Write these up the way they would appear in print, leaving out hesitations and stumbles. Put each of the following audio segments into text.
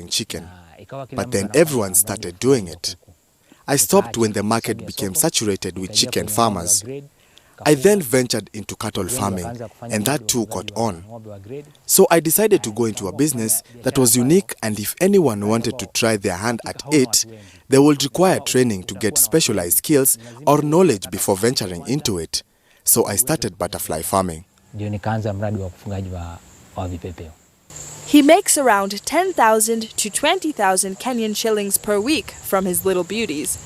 chicken, but then everyone started doing it. I stopped when the market became saturated with chicken farmers. I then ventured into cattle farming, and that too caught on. So I decided to go into a business that was unique, and if anyone wanted to try their hand at it, they would require training to get specialized skills or knowledge before venturing into it. So I started butterfly farming. He makes around 10,000 to 20,000 Kenyan shillings per week from his little beauties,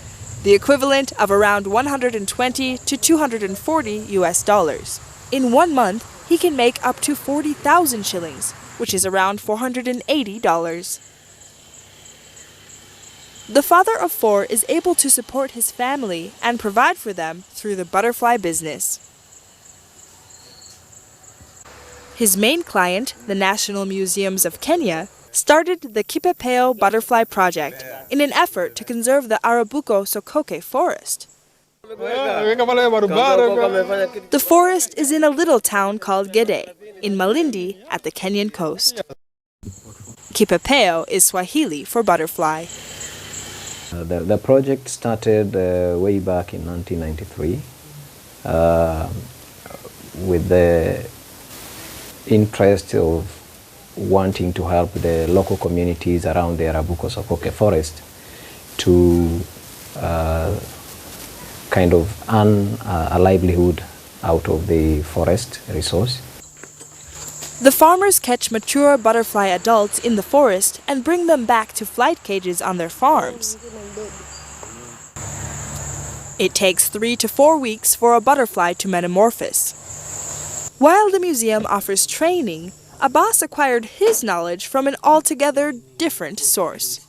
the equivalent of around 120 to 240 US dollars. In 1 month, he can make up to 40,000 shillings, which is around $480. The father of 4 is able to support his family and provide for them through the butterfly business. His main client, the National Museums of Kenya, started the Kipepeo Butterfly Project in an effort to conserve the Arabuko Sokoke forest. The forest is in a little town called Gede, in Malindi at the Kenyan coast. Kipepeo is Swahili for butterfly. The project started way back in 1993 with the interest of wanting to help the local communities around the Arabuko Sokoke forest to kind of earn a livelihood out of the forest resource. The farmers catch mature butterfly adults in the forest and bring them back to flight cages on their farms. It takes 3 to 4 weeks for a butterfly to metamorphose. While the museum offers training, Abbas acquired his knowledge from an altogether different source.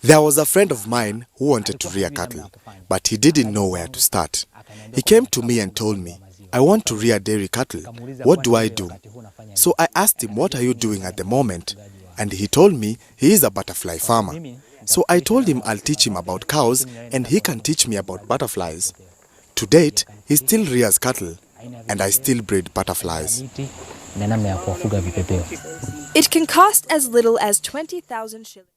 There was a friend of mine who wanted to rear cattle, but he didn't know where to start. He came to me and told me, "I want to rear dairy cattle. What do I do?" So I asked him, "What are you doing at the moment?" And he told me he is a butterfly farmer. So I told him I'll teach him about cows and he can teach me about butterflies. To date, he still rears cattle and I still breed butterflies. It can cost as little as 20,000 shillings.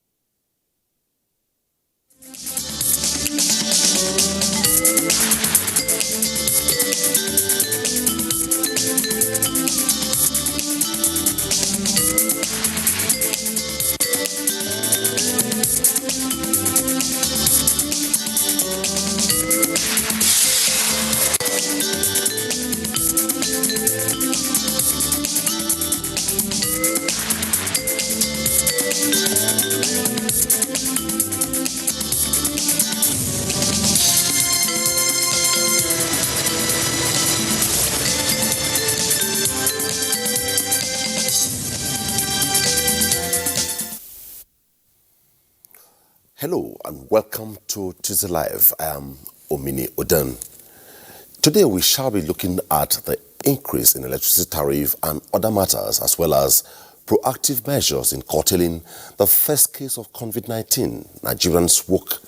Hello and welcome to NTA Live. I am Omini Oden. Today we shall be looking at the increase in electricity tariff and other matters, as well as proactive measures in curtailing the first case of COVID-19. Nigerians woke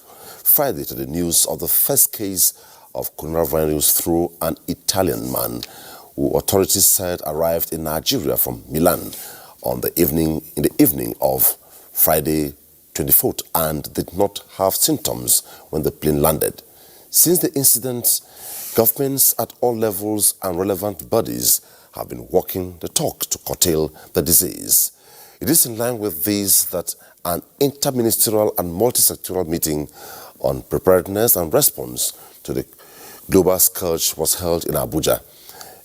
Friday to the news of the first case of coronavirus through an Italian man who authorities said arrived in Nigeria from Milan in the evening of Friday 24th and did not have symptoms when the plane landed. Since the incident, governments at all levels and relevant bodies have been walking the talk to curtail the disease. It is in line with this that an interministerial and multi-sectoral meeting on preparedness and response to the global scourge was held in Abuja.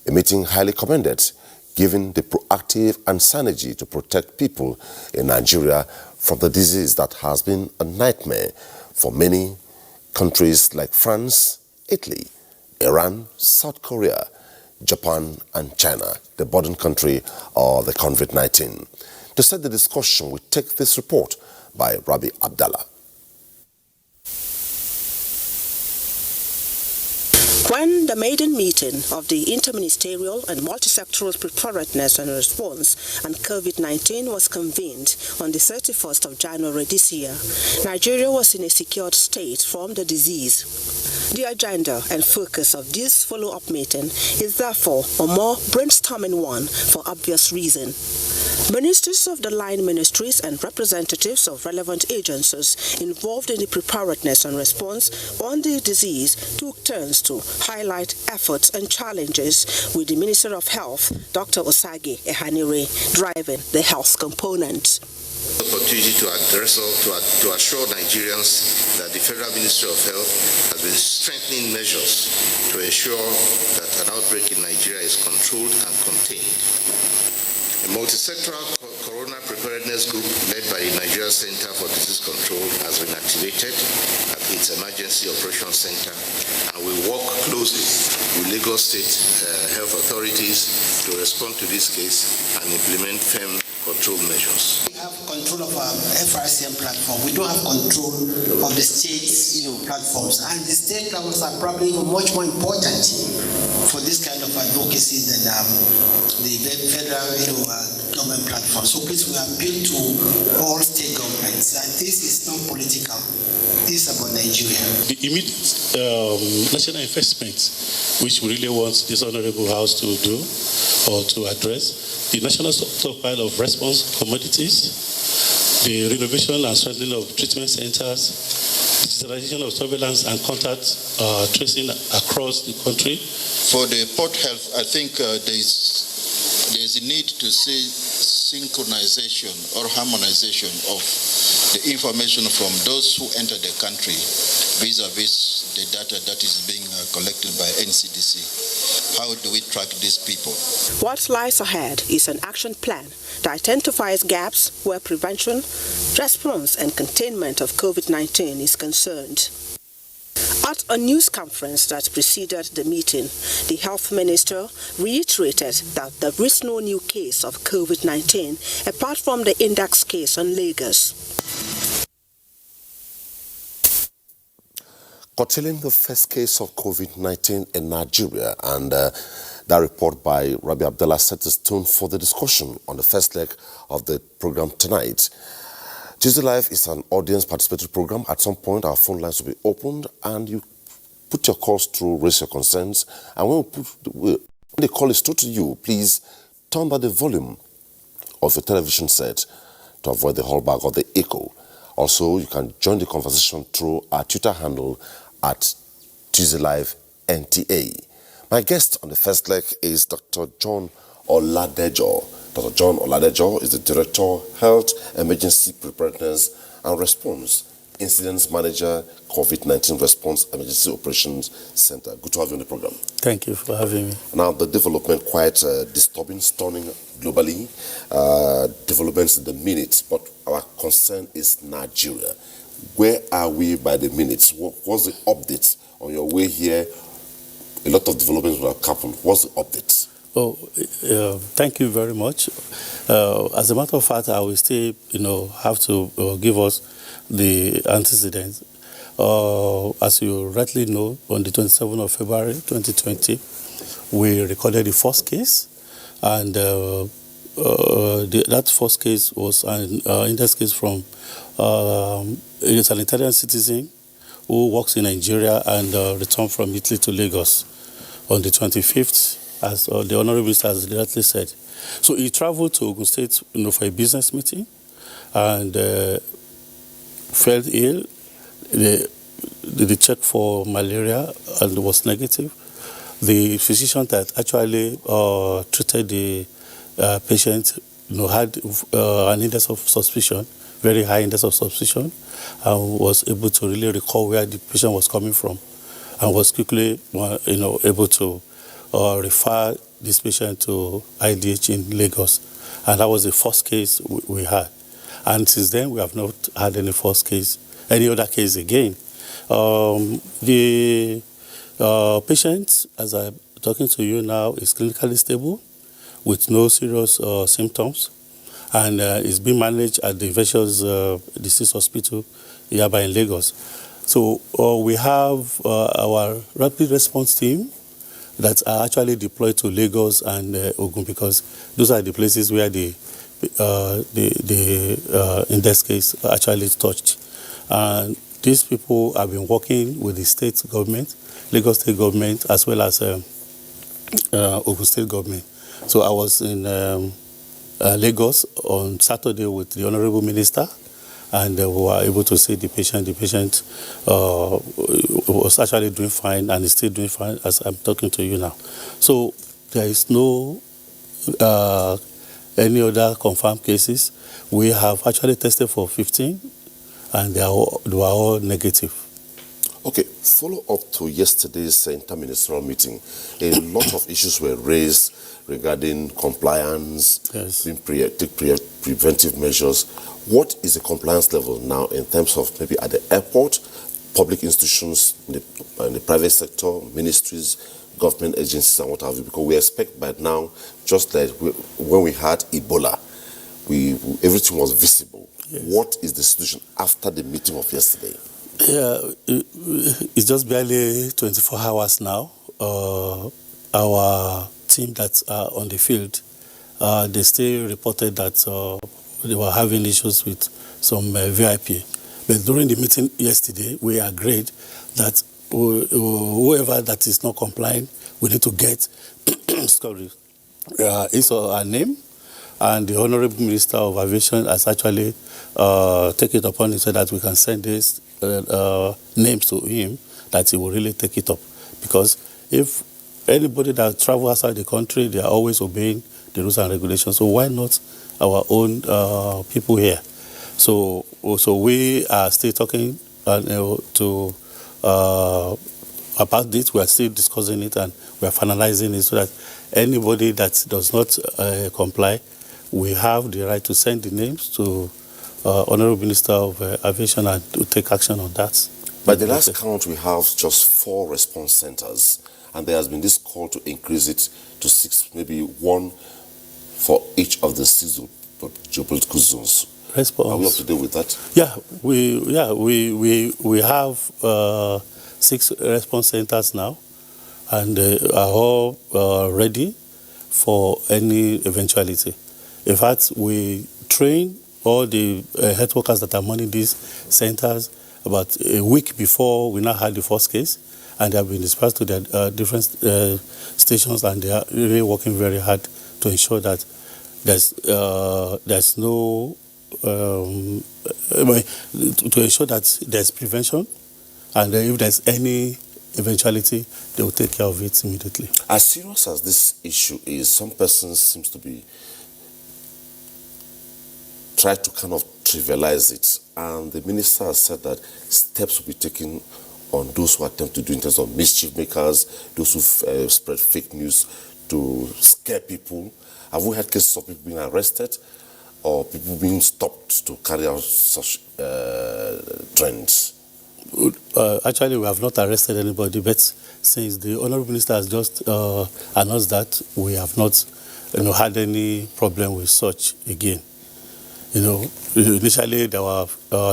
A meeting highly commended, given the proactive and synergy to protect people in Nigeria from the disease that has been a nightmare for many countries like France, Italy, Iran, South Korea, Japan and China, the burden country of the COVID-19. To set the discussion, we take this report by Rabi Abdallah. When the maiden meeting of the Interministerial and Multisectoral Preparedness and Response on COVID-19 was convened on the 31st of January this year, Nigeria was in a secured state from the disease. The agenda and focus of this follow-up meeting is therefore a more brainstorming one for obvious reason. Ministers of the line ministries and representatives of relevant agencies involved in the preparedness and response on the disease took turns to highlight efforts and challenges, with the Minister of Health, Dr. Osage Ehanire, driving the health component. Opportunity to assure Nigerians that the Federal Ministry of Health has been strengthening measures to ensure that an outbreak in Nigeria is controlled and contained. A multi-sectoral corona preparedness group led by the Nigeria Center for Disease Control has been activated at its Emergency Operations Center, and we work closely with Lagos State health authorities to respond to this case and implement firm control measures. We have control of our FRCM platform. We don't have control of the state platforms, and the state platforms are probably much more important for this kind of advocacy than the federal government platform. So please, we appeal to all state governments, and this is not political. This is about Nigeria. The immediate national investment, which we really want this honorable house to do or to address, the national stockpile of response commodities, the renovation and strengthening of treatment centers, digitalization of surveillance and contact tracing across the country. For the port health, I think there's a need to see synchronization or harmonization of the information from those who enter the country vis-a-vis the data that is being collected by NCDC. How do we track these people? What lies ahead is an action plan that identifies gaps where prevention, response, and containment of COVID-19 is concerned. At a news conference that preceded the meeting, the health minister reiterated that there is no new case of COVID-19 apart from the index case in Lagos. Curtailing the first case of COVID-19 in Nigeria, and that report by Rabi Abdullah set the tone for the discussion on the first leg of the program tonight. Tuesday Live is an audience participatory program. At some point, our phone lines will be opened, and you put your calls through, raise your concerns, and when the call is through to you, please turn down the volume of your television set to avoid the hallback or the echo. Also, you can join the conversation through our Twitter handle at Tuesday Live NTA. My guest on the first leg is Dr. John Oladejo. Dr. John Oladejo is the Director, Health, Emergency Preparedness and Response, Incidents Manager, COVID-19 Response Emergency Operations Center. Good to have you on the program. Thank you for having me. Now, the development quite disturbing, stunning globally, developments in the minutes, but our concern is Nigeria. Where are we by the minutes? What's the update on your way here? A lot of developments will have happened. What's the update? Oh, thank you very much. As a matter of fact, I will still, have to give us the antecedents. As you rightly know, on the 27th of February 2020, we recorded the first case, and that first case was an index case from it's an Italian citizen who works in Nigeria and returned from Italy to Lagos on the 25th. As the Honorable Minister has directly said. So he traveled to Ogun State for a business meeting and fell ill. They checked for malaria and it was negative. The physician that actually treated the patient had an index of suspicion, very high index of suspicion, and was able to really recall where the patient was coming from and was quickly able to refer this patient to IDH in Lagos. And that was the first case we had. And since then, we have not had any any other case again. The patient, as I'm talking to you now, is clinically stable with no serious symptoms and is being managed at the Infectious Disease Hospital hereby in Lagos. So we have our rapid response team that are actually deployed to Lagos and Ogun, because those are the places where the in this case actually touched. And these people have been working with the state government, Lagos state government, as well as Ogun state government. So I was in Lagos on Saturday with the Honorable Minister, and we were able to see the patient. The patient was actually doing fine and is still doing fine as I'm talking to you now. So there is no any other confirmed cases. We have actually tested for 15, and they were all negative. Okay, follow up to yesterday's interministerial meeting. A lot of issues were raised regarding compliance, Yes. preventive measures. What is the compliance level now in terms of maybe at the airport, public institutions, in the private sector, ministries, government agencies, and what have you? Because we expect by now, just like when we had Ebola, everything was visible. Yes. What is the situation after the meeting of yesterday? Yeah, it's just barely 24 hours now. Our team that are on the field, they still reported that they were having issues with some VIP. But during the meeting yesterday, we agreed that whoever that is not complying, we need to get sorry, his or her name. And the Honorable Minister of Aviation has actually taken it upon himself that we can send these names to him, that he will really take it up. Because if anybody that travels outside the country, they are always obeying the rules and regulations. So why not our own people here? So we are still talking to about this. We are still discussing it, and we are finalizing it, so that anybody that does not comply, we have the right to send the names to Honorable Minister of Aviation and to take action on that. By the last count, we have just 4 response centers, and there has been this call to increase it to 6, maybe 1 for each of the 6 geopolitical zones. Response. Are we up to date with that? Yeah, we have 6 response centers now, and they are all ready for any eventuality. In fact, we train all the health workers that are manning these centers about a week before we now had the first case, and they have been dispersed to their different stations, and they are really working very hard to ensure that there's no to ensure that there's prevention, and if there's any eventuality, they will take care of it immediately. As serious as this issue is, some persons seems to be try to kind of trivialize it, and the minister has said that steps will be taken on those who attempt to do in terms of mischief makers, those who spread fake news to scare people. Have we had cases of people being arrested or people being stopped to carry out such trends? Actually, we have not arrested anybody, but since the Honorable Minister has just announced that, we have not had any problem with such again. Initially there were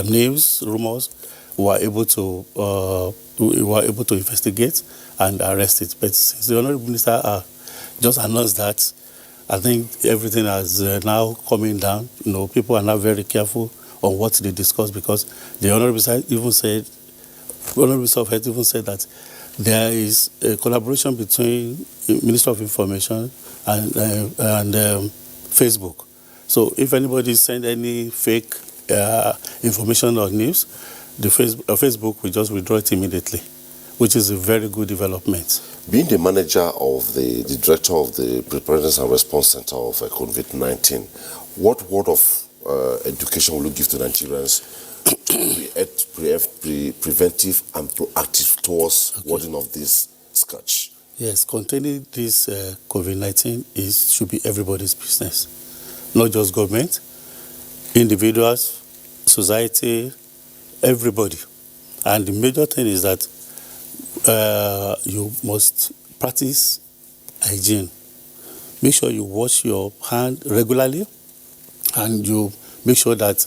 news, rumors. We were able to investigate and arrest it. But since the Honorable Minister just announced that, I think everything has now coming down. People are now very careful on what they discuss, because the Honorable Minister even said, that there is a collaboration between the Minister of Information and Facebook. So if anybody send any fake information or news, the Facebook will just withdraw it immediately, which is a very good development. Being the manager of the director of the Preparedness and Response Center of COVID-19, what word of education will you give to Nigerians preventive and proactive towards warding off this scourge? Yes, containing this COVID-19 should be everybody's business, not just government, individuals, society, everybody. And the major thing is that you must practice hygiene. Make sure you wash your hand regularly, and you make sure that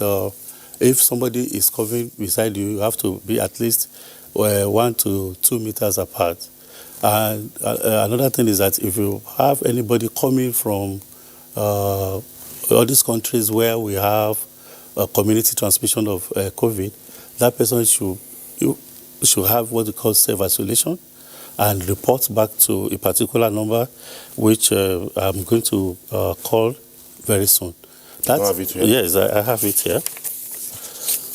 if somebody is coughing beside you, you have to be at least 1 to 2 meters apart. And another thing is that if you have anybody coming from all these countries where we have community transmission of COVID, that person should have what we call self-isolation and report back to a particular number, which I'm going to call very soon. You have it here? Yes, I have it here.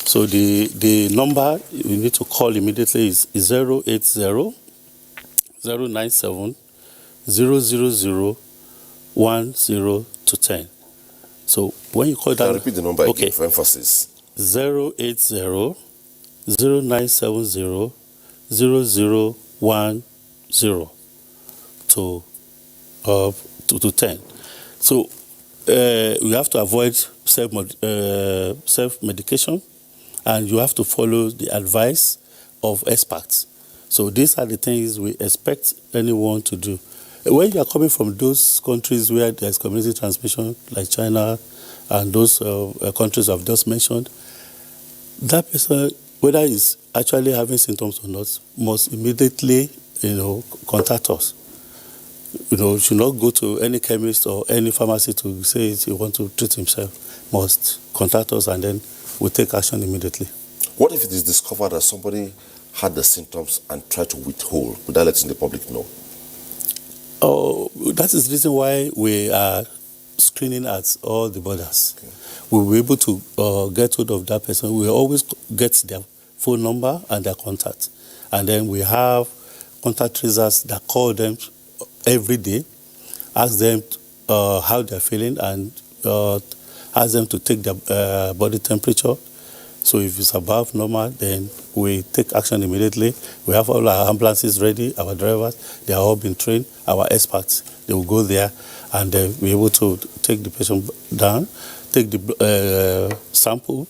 So the number you need to call immediately is 080 097 000 10 to 10. So when you call that, I'll repeat the number again for emphasis. 080 0970 0010 to 10. So we have to avoid self-medication, and you have to follow the advice of experts. So these are the things we expect anyone to do. When you are coming from those countries where there's community transmission, like China and those countries I've just mentioned, that person, whether he's actually having symptoms or not, must immediately, contact us. Should not go to any chemist or any pharmacy to say he wants to treat himself. Must contact us, and then we'll take action immediately. What if it is discovered that somebody had the symptoms and tried to withhold without letting the public know? Oh, that is the reason why we are screening at all the borders. Okay. We'll be able to get hold of that person. We always get their phone number and their contact. And then we have contact tracers that call them every day, ask them how they're feeling, and ask them to take their body temperature. So if it's above normal, then we take action immediately. We have all our ambulances ready, our drivers, they are all been trained, our experts, they will go there and be able to take the patient down, take the sample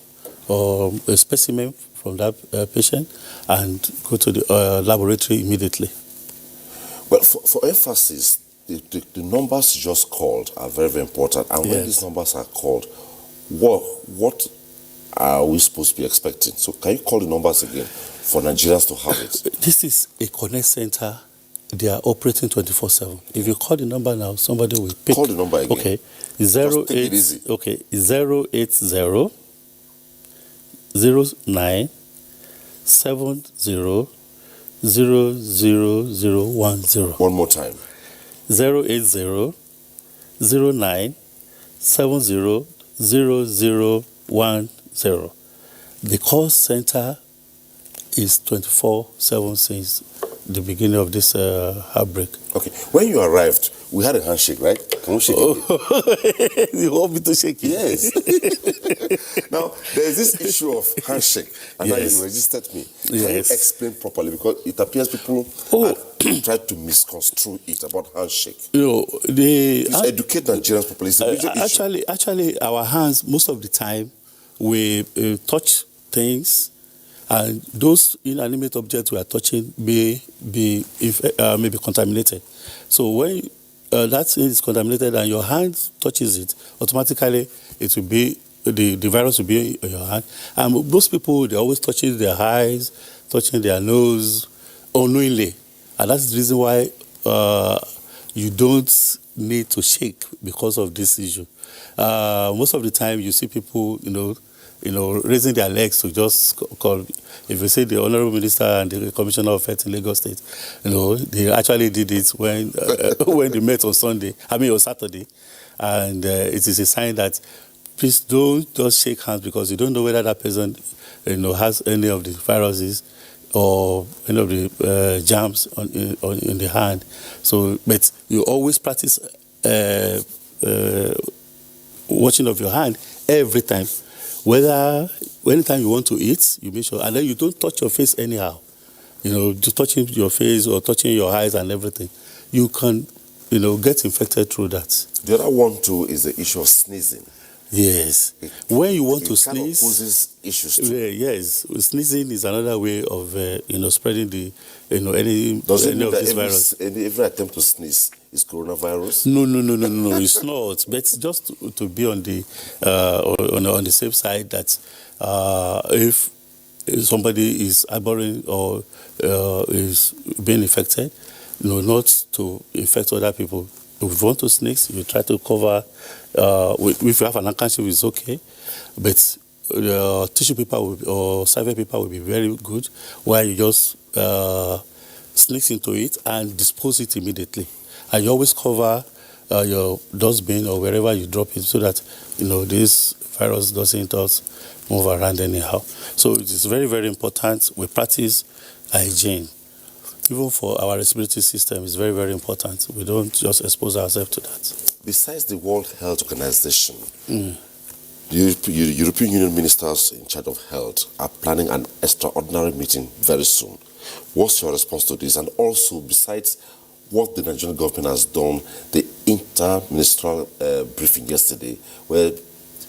or a specimen from that patient and go to the laboratory immediately. Well, for emphasis, the numbers just called are very, very important. And when these numbers are called, what are we supposed to be expecting? So can you call the numbers again for Nigerians to have it? This is a connect center. They are operating 24/7. If you call the number now, somebody will pick. Call the number again. Okay. 080 09 70 00010. One more time. 080 09 70 00010. The call center is 24/7 since the beginning of this outbreak. Okay. When you arrived, we had a handshake, right? Can we shake it? You want me to shake it? Yes. Now, there's this issue of handshake, and now you registered me. Can you explain properly? Because it appears people tried to misconstrue it about handshake. Just educate Nigerians properly. It's a major issue. Actually, our hands, most of the time, we touch things, and those inanimate objects we are touching may be contaminated. So when that thing is contaminated and your hand touches it, automatically it will be the virus will be in your hand. And most people, they're always touching their eyes, touching their nose unknowingly, and that's the reason why you don't need to shake because of this issue. Most of the time, you see people, raising their legs to just call. If you say the Honorable Minister and the Commissioner of Health in Lagos State, they actually did it when they met on Saturday, and it is a sign that please don't just shake hands because you don't know whether that person, has any of the viruses or any of the germs in the hand. So, but you always practice washing of your hand every time. Anytime you want to eat, you make sure, and then you don't touch your face anyhow. Just touching your face or touching your eyes and everything, you can, get infected through that. The other one too is the issue of sneezing. Yes. When you want to It kind of sneeze, poses issues too. yes, sneezing is another way of spreading the any Does it any mean of that this virus. every attempt to sneeze is coronavirus? No, it's not. But just to be on the on the safe side, that if somebody is harboring or is being infected, not to infect other people. If you want to sneeze, you try to cover. If you have an handkerchief, it's okay, but tissue paper or salve paper will be very good, where you just sneeze into it and dispose it immediately. And you always cover your dustbin or wherever you drop it, so that this virus doesn't just move around anyhow. So it is very, very important we practice hygiene. Even for our respiratory system, it's very, very important. We don't just expose ourselves to that. Besides the World Health Organization, the European Union ministers in charge of health are planning an extraordinary meeting very soon. What's your response to this? And also, besides what the Nigerian government has done, the inter-ministerial briefing yesterday, where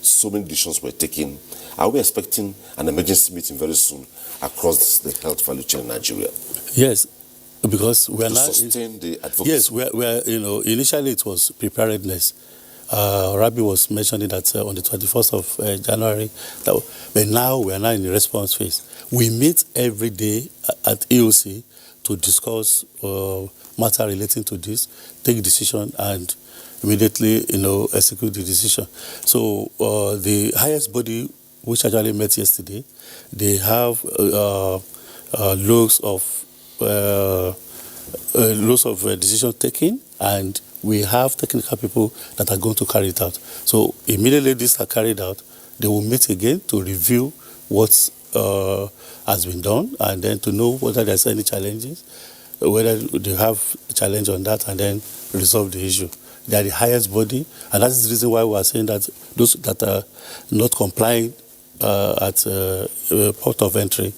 so many decisions were taken, are we expecting an emergency meeting very soon across the health value chain in Nigeria? Yes, because we are to now sustain the advocacy. Yes, we are. Initially it was preparedness. Rabi was mentioning that on the 21st of January, but now we are now in the response phase. We meet every day at EOC to discuss matter relating to this, take decision, and immediately execute the decision. So the highest body, which actually met yesterday, they have loads of decision taking, and we have technical people that are going to carry it out. So immediately these are carried out, they will meet again to review what has been done, and then to know whether there's any challenges, whether they have a challenge on that, and then resolve the issue. They are the highest body, and that is the reason why we are saying that those that are not complying at port of entry,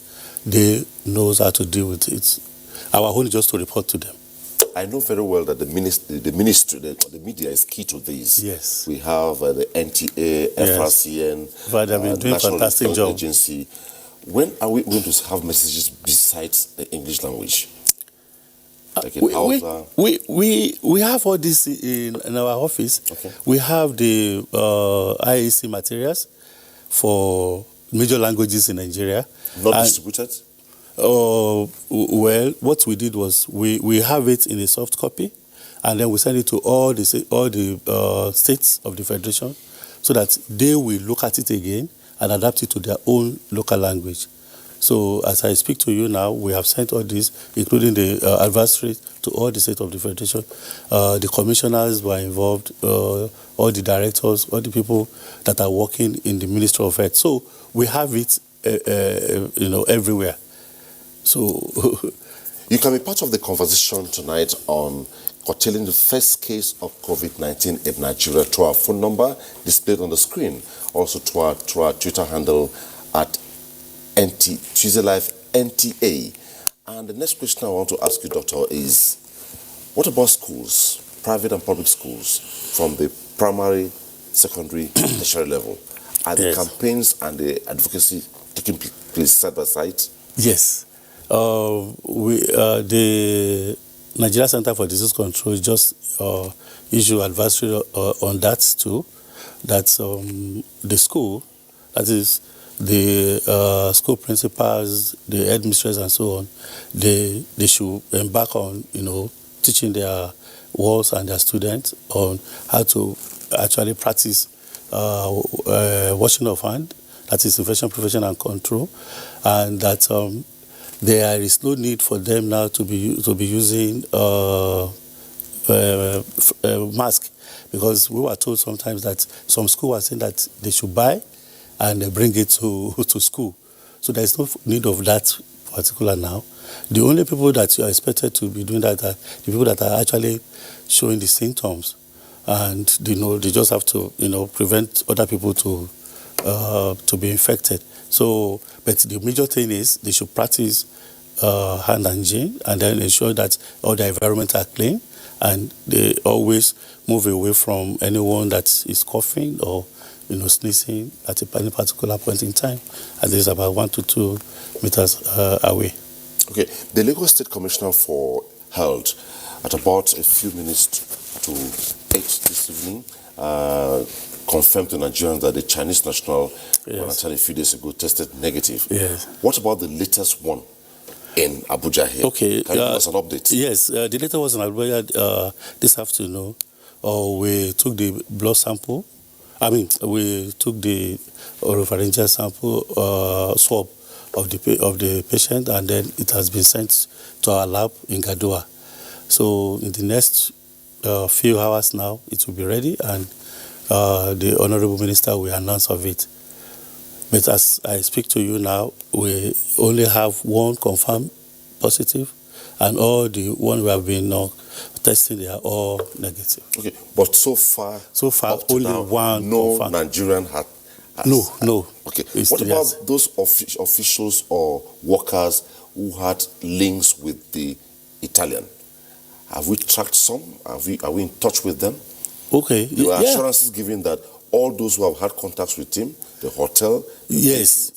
they knows how to deal with it. Our own is just to report to them. I know very well that the media is key to this. Yes. We have the NTA, FRCN, But they've been doing National fantastic job. Agency. When are we going to have messages besides the English language? Like in Hausa? We have all this in our office. Okay. We have the IAC materials for major languages in Nigeria. Not distributed? Well, what we did was we have it in a soft copy, and then we send it to all the states of the federation, so that they will look at it again and adapt it to their own local language. So as I speak to you now, we have sent all this, including the advisory, to all the states of the federation. The commissioners were involved, all the directors, all the people that are working in the Ministry of Health. So we have it, everywhere. So you can be part of the conversation tonight on curtailing the first case of COVID-19 in Nigeria through our phone number displayed on the screen, also through our Twitter handle at NTA Live NTA. And the next question I want to ask you, Doctor, is what about schools, private and public schools, from the primary, secondary, tertiary level? Are the campaigns and the advocacy taking place side by side? Yes. The Nigeria Center for Disease Control just issued advisory on that too, that the school, that is the school principals, the headmistress and so on, they should embark on, teaching their wards and their students on how to actually practice washing of hand, that is infection prevention and control, and that there is no need for them now to be using mask, because we were told sometimes that some schools were saying that they should buy and bring it to school. So there is no need of that particular now. The only people that you are expected to be doing that are the people that are actually showing the symptoms, and they just have to prevent other people to be infected. So, but the major thing is they should practice hand hygiene, and then ensure that all the environment are clean, and they always move away from anyone that is coughing or sneezing at any particular point in time, and it's about 1 to 2 meters away. Okay, the Lagos State Commissioner for Health, at about a few minutes to 8 this evening, confirmed to Nigerians that the Chinese national, until a few days ago, tested negative. Yes. What about the latest one in Abuja here? Okay. Can you give us an update? Yes, the latest was in Abuja this afternoon. We took the blood sample. We took the oropharyngeal sample swab of the patient, and then it has been sent to our lab in Gadua. So in the next few hours now, it will be ready, and the Honorable Minister will announce of it. But as I speak to you now, we only have one confirmed positive, and all the one we have been testing, they are all negative. Okay, but so far only now, one no confirmed. Nigerian has. No. Okay, what about those officials or workers who had links with the Italian? Have we tracked some? Are we in touch with them? Okay. There were assurances given that all those who have had contacts with him, the hotel. Yes.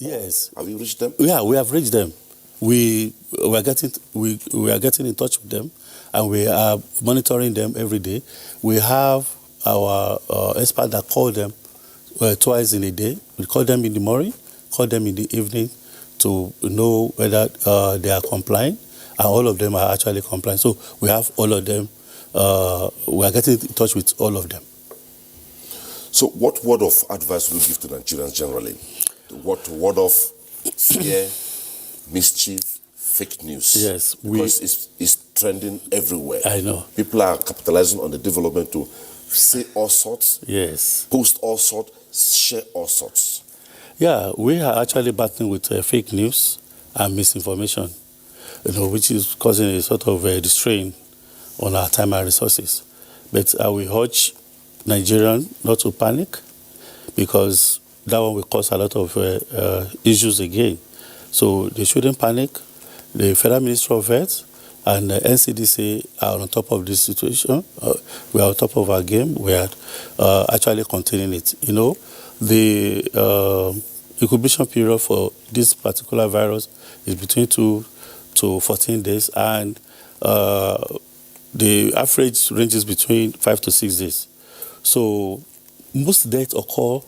Have you reached them? Yeah, we have reached them. We are getting in touch with them, and we are monitoring them every day. We have our expert that call them twice in a day. We call them in the morning, call them in the evening to know whether they are complying, and all of them are actually compliant. So we have all of them. We are getting in touch with all of them. So what word of advice will you give to Nigerians generally? What word of fear, mischief, fake news? Yes. Because it's trending everywhere. I know. People are capitalizing on the development to say all sorts, yes, post all sorts, share all sorts. Yeah, we are actually battling with fake news and misinformation, which is causing a sort of a strain on our time and resources. But I will urge Nigerians not to panic, because that one will cause a lot of issues again. So they shouldn't panic. The Federal Ministry of Health and the NCDC are on top of this situation. We are on top of our game. We are actually containing it. The incubation period for this particular virus is between 2 to 14 days, and the average ranges between 5 to 6 days. So most deaths occur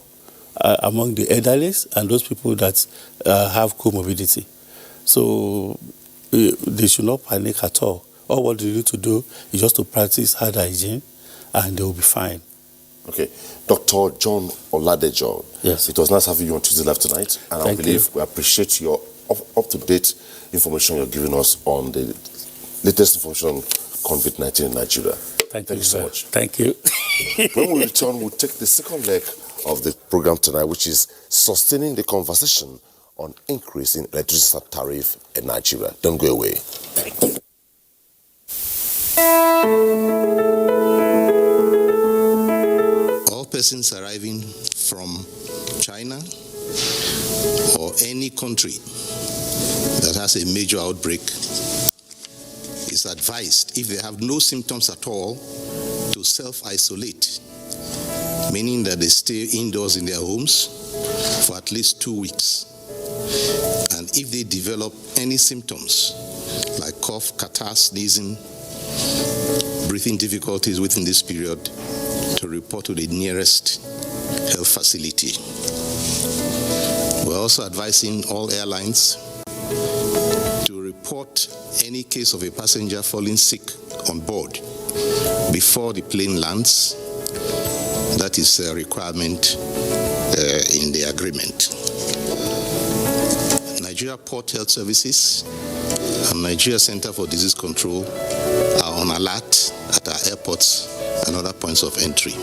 among the elderly and those people that have comorbidity. So they should not panic at all. All what they need to do is just to practice hand hygiene, and they will be fine. Okay. Dr. John Oladejo, yes, it was nice having you on TUSDAY Live tonight, and I believe we appreciate your up-to-date information you're giving us on the latest information on COVID-19 in Nigeria. Thank you so much. Thank you. When we return, we'll take the second leg of the program tonight, which is sustaining the conversation on increase in electricity tariff in Nigeria. Don't go away. Thank you. All persons arriving from China or any country that has a major outbreak is advised, if they have no symptoms at all, to self-isolate, meaning that they stay indoors in their homes for at least 2 weeks. And if they develop any symptoms like cough, catarrh, sneezing, breathing difficulties within this period, to report to the nearest health facility. We're also advising all airlines to report any case of a passenger falling sick on board before the plane lands. That is a requirement in the agreement. Nigeria Port Health Services and Nigeria Center for Disease Control are on alert at our airports and other points of entry.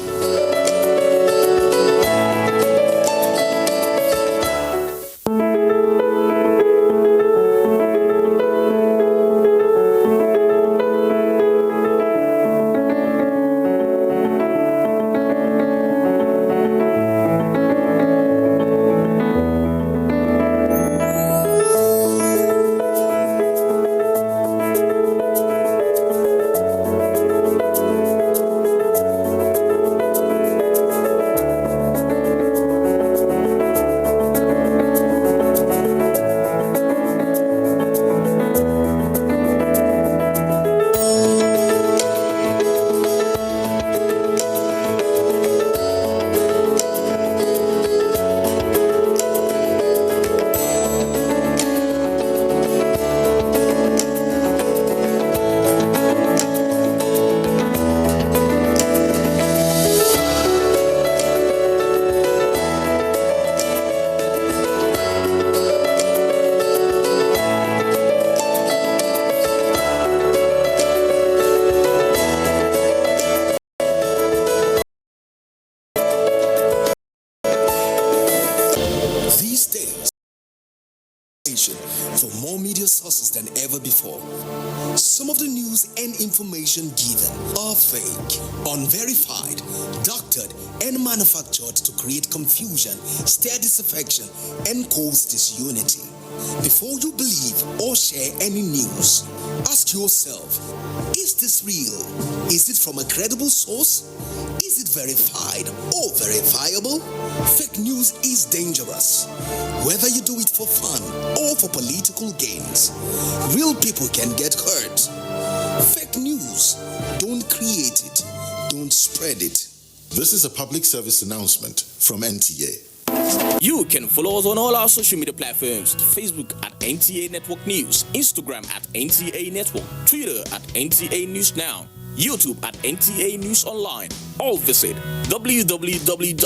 these days, for more media sources than ever before. Some of the news and information given are fake, unverified, doctored, and manufactured to create confusion, stir disaffection, and cause disunity. Before you believe or share any news, ask yourself, is this real? Is it from a credible source? Is it verified or verifiable? Fake news is dangerous. Whether you do it for fun or for political gains, real people can get hurt. Fake news, don't create it, don't spread it. This is a public service announcement from NTA. You can follow us on all our social media platforms: Facebook at NTA Network News, Instagram at NTA Network, Twitter at NTA News Now, YouTube at NTA News Online, or visit www.nta.ng.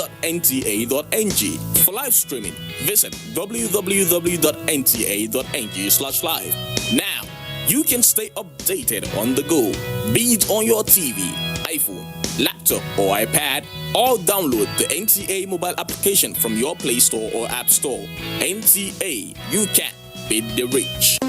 For live streaming, visit www.nta.ng/live. Now, you can stay updated on the go, be it on your TV, iPhone, laptop, or iPad, or download the NTA mobile application from your Play Store or App Store. NTA, you can beat the rich.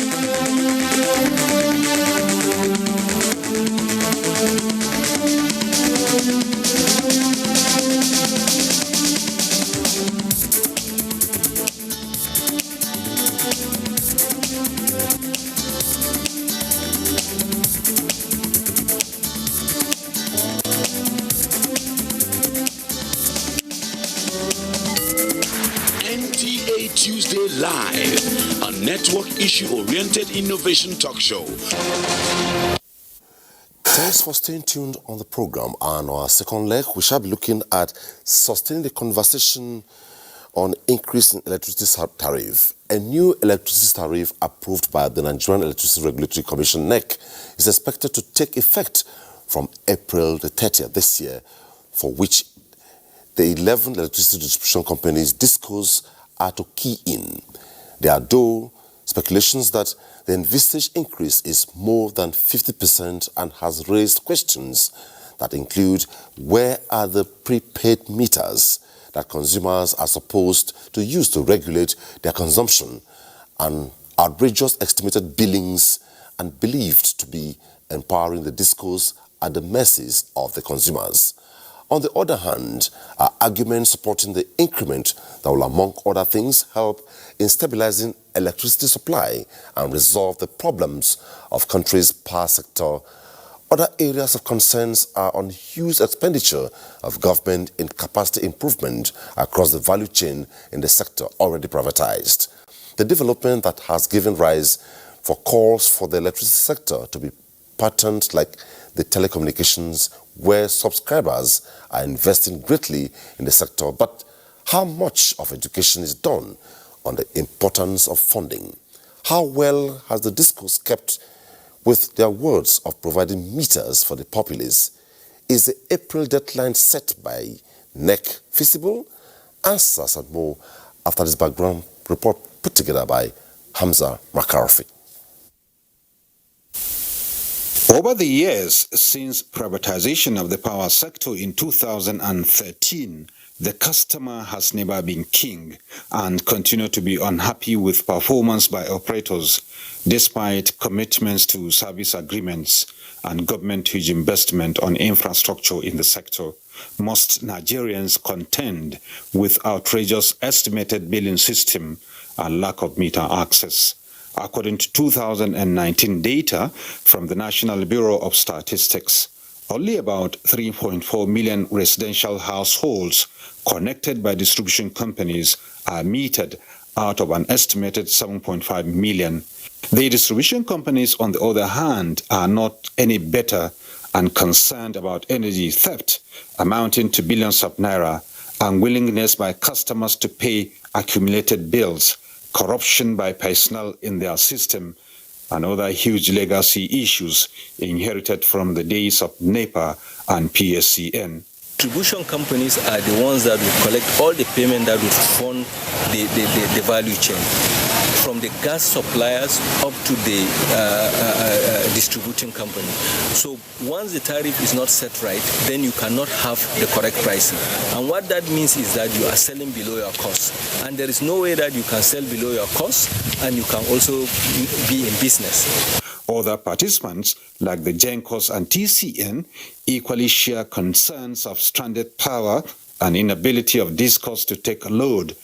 NTA Tuesday Live, a network issue-oriented innovation talk show. Thanks for staying tuned on the program. And our second leg, we shall be looking at sustaining the conversation on increase in electricity tariff. A new electricity tariff approved by the Nigerian Electricity Regulatory Commission, NEC, is expected to take effect from April the 30th this year, for which the 11 electricity distribution companies DISCOs are to key in. There are, though, speculations that the envisaged increase is more than 50% and has raised questions that include: where are the prepaid meters that consumers are supposed to use to regulate their consumption, and outrageous estimated billings and believed to be empowering the DISCOs at the mercies of the consumers. On the other hand, are arguments supporting the increment that will, among other things, help in stabilizing electricity supply and resolve the problems of country's power sector. Other areas of concerns are on huge expenditure of government in capacity improvement across the value chain in the sector already privatized. The development that has given rise for calls for the electricity sector to be patterned like the telecommunications, where subscribers are investing greatly in the sector. But how much of education is done on the importance of funding? How well has the DISCOs kept with their words of providing meters for the populace? Is the April deadline set by NEC feasible? Answers and more after this background report put together by Hamza McCarthy. Over the years since privatization of the power sector in 2013, the customer has never been king and continue to be unhappy with performance by operators, despite commitments to service agreements and government huge investment on infrastructure in the sector. Most Nigerians contend with outrageous estimated billing system and lack of meter access. According to 2019 data from the National Bureau of Statistics, only about 3.4 million residential households connected by distribution companies are metered out of an estimated 7.5 million. The distribution companies, on the other hand, are not any better and concerned about energy theft amounting to billions of naira, unwillingness by customers to pay accumulated bills, corruption by personnel in their system, and other huge legacy issues inherited from the days of NEPA and PSCN. Distribution companies are the ones that will collect all the payment that will fund the value chain. from the gas suppliers up to the distributing company. So once the tariff is not set right, then you cannot have the correct pricing. And what that means is that you are selling below your cost. And there is no way that you can sell below your cost and you can also be in business. Other participants, like the GENCOS and TCN, equally share concerns of stranded power and inability of DISCOS to take a load,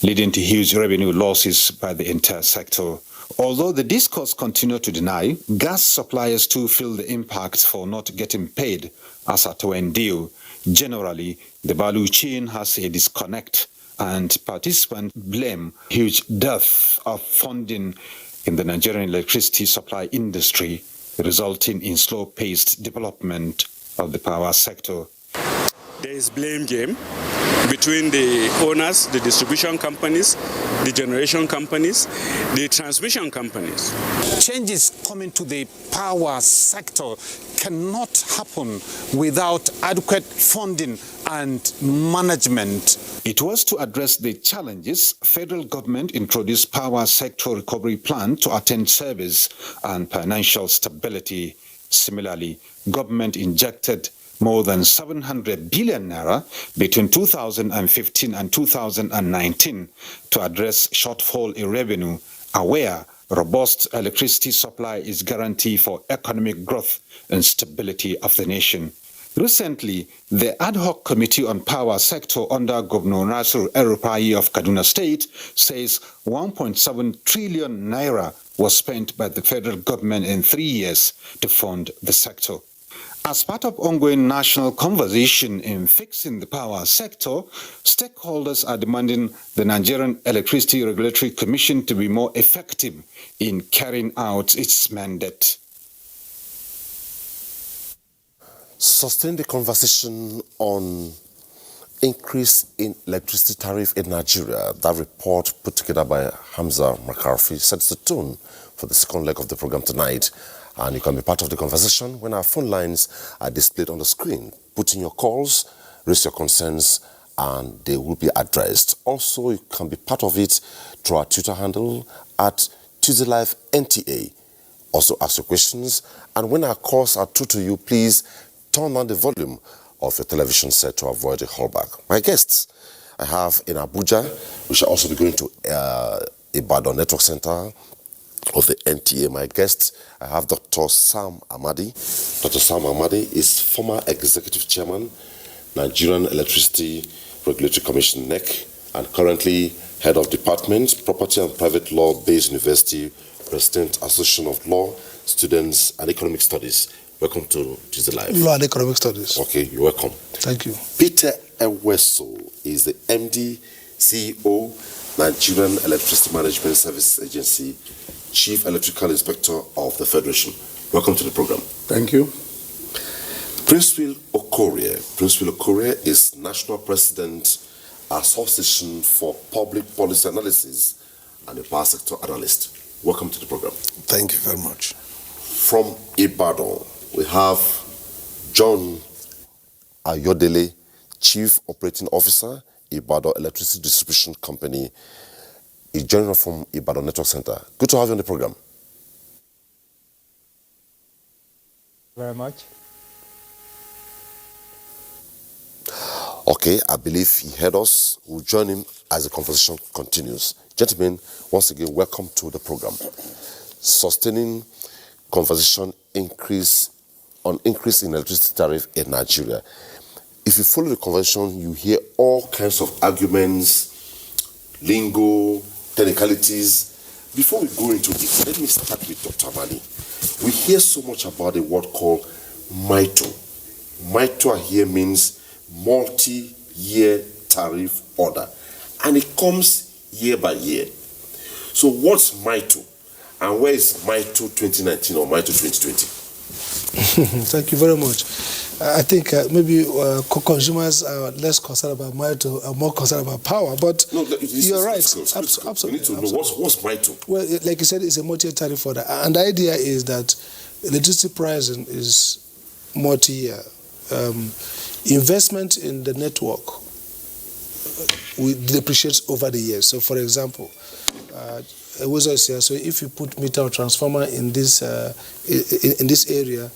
leading to huge revenue losses by the entire sector. Although the DISCOS continue to deny, gas suppliers too feel the impact for not getting paid as at when due. Generally, the value chain has a disconnect, and participants blame huge dearth of funding in the Nigerian electricity supply industry, resulting in slow-paced development of the power sector. There is blame game between the owners, the distribution companies, the generation companies, the transmission companies. Changes coming to the power sector cannot happen without adequate funding and management. It was to address the challenges federal government introduced power sector recovery plan to attain service and financial stability. Similarly, government injected more than 700 billion naira between 2015 and 2019 to address shortfall in revenue, aware robust electricity supply is guarantee for economic growth and stability of the nation. Recently, the ad hoc committee on power sector under Governor Nasir El-Rufai of Kaduna State says 1.7 trillion naira was spent by the federal government in 3 years to fund the sector. As part of ongoing national conversation in fixing the power sector, stakeholders are demanding the Nigerian Electricity Regulatory Commission to be more effective in carrying out its mandate. Sustain the conversation on increase in electricity tariff in Nigeria. That report put together by Hamza McCarthy sets the tone for the second leg of the program tonight. And you can be part of the conversation when our phone lines are displayed on the screen. Put in your calls, raise your concerns, and they will be addressed. Also, you can be part of it through our Twitter handle at Tuesday Live NTA. Also ask your questions, and when our calls are through to you, please turn down the volume of your television set to avoid a callback. My guests I have in Abuja, we shall also be going to Ibadan Network Center of the NTA. My guest, I have Dr. Sam Amadi. Dr. Sam Amadi is former executive chairman, Nigerian Electricity Regulatory Commission, NEC, and currently head of department, Property and Private Law Based University, President, Association of Law, Students and Economic Studies. Welcome to Tuesday Live. Law and Economic Studies. Okay, you're welcome. Thank you. Peter Eweso is the MD, CEO, Nigerian Electricity Management Services Agency, Chief Electrical Inspector of the Federation. Welcome to the program. Thank you. Prince Will Okorie. Prince Will Okorie is National President, Association for Public Policy Analysis and a Power Sector Analyst. Welcome to the program. Thank you very much. From Ibadan, we have John Ayodele, Chief Operating Officer, Ibadan Electricity Distribution Company. He's joining us from Ibadan Network Center. Good to have you on the program. Very much. Okay, I believe he heard us. We'll join him as the conversation continues. Gentlemen, once again, welcome to the program. Sustaining conversation increase in electricity tariff in Nigeria. If you follow the conversation, you hear all kinds of arguments, lingo, technicalities. Before we go into it, let me start with Dr. Amadi. We hear so much about a word called MITO. MITO here means multi-year tariff order, and it comes year by year. So what's MITO, and where is MITO 2019 or MITO 2020? Thank you very much. I think maybe consumers are less concerned about MITO, are more concerned about power, but no, you're right. Absolutely. We need to know what's MITO. Well, like you said, it's a multi-year tariff order, and the idea is that electricity pricing is multi-year. Investment in the network depreciates over the years. So, for example, Abuja is here. So if you put meter or transformer in this area,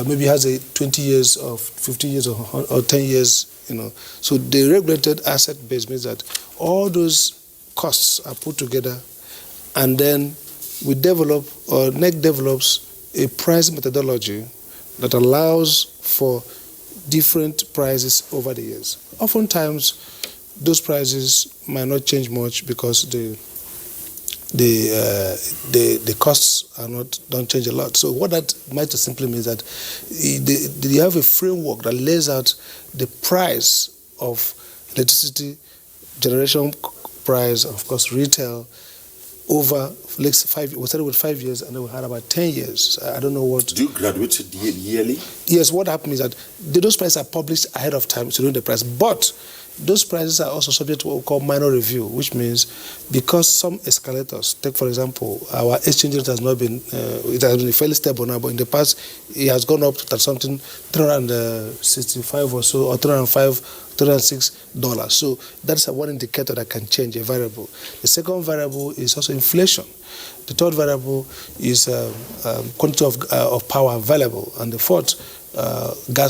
maybe it has a 20 years or 50 years or 10 years, So the regulated asset base means that all those costs are put together, and then we develop, or NEC develops, a price methodology that allows for different prices over the years. Oftentimes, those prices might not change much because the costs don't change a lot. So what that might simply mean is that you have a framework that lays out the price of electricity generation price, of course, retail over, let's say 5 years. We started with 5 years, and then we had about 10 years. I don't know what. Do you graduate yearly? Yes. What happens is that those prices are published ahead of time, so you know the price. But those prices are also subject to what we call minor review, which means because some escalators, take for example, our exchange rate has not been, it has been fairly stable now, but in the past it has gone up to something 365 or so, or 306 $. So that's one indicator that can change a variable. The second variable is also inflation. The third variable is quantity of power available, and the fourth,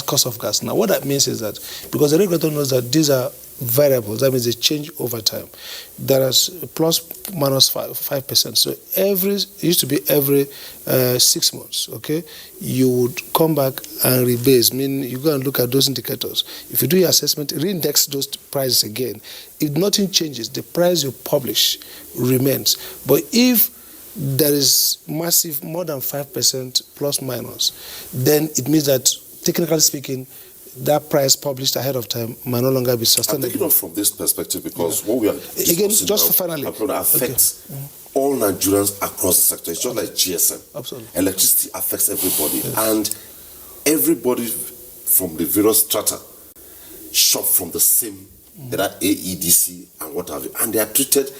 cost of gas. Now, what that means is that because the regulator knows that these are variables, that means they change over time. There is plus minus 5%. So it used to be every 6 months. Okay, you would come back and rebase, meaning you go and look at those indicators. If you do your assessment, reindex those prices again. If nothing changes, the price you publish remains. But if there is massive, more than 5% plus minus, then it means that, technically speaking, that price published ahead of time might no longer be sustainable. I'm taking off from this perspective because what we are again, just finally, affects all Nigerians across the sector. It's just like GSM. Absolutely. Electricity affects everybody, and everybody from the various strata shop from the same, there are AEDC and what have you, and they are treated.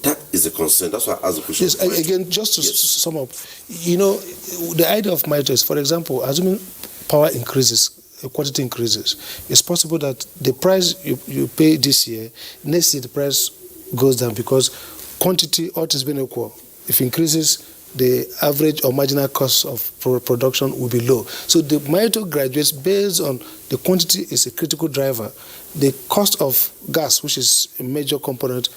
That is a concern. That's why I asked the question. Yes, again, just to sum up, the idea of MITRE is, for example, assuming power increases, quantity increases, it's possible that the price you pay this year, next year the price goes down because quantity, all things being equal, if it increases, the average or marginal cost of production will be low. So the MITRE graduates based on the quantity is a critical driver. The cost of gas, which is a major component,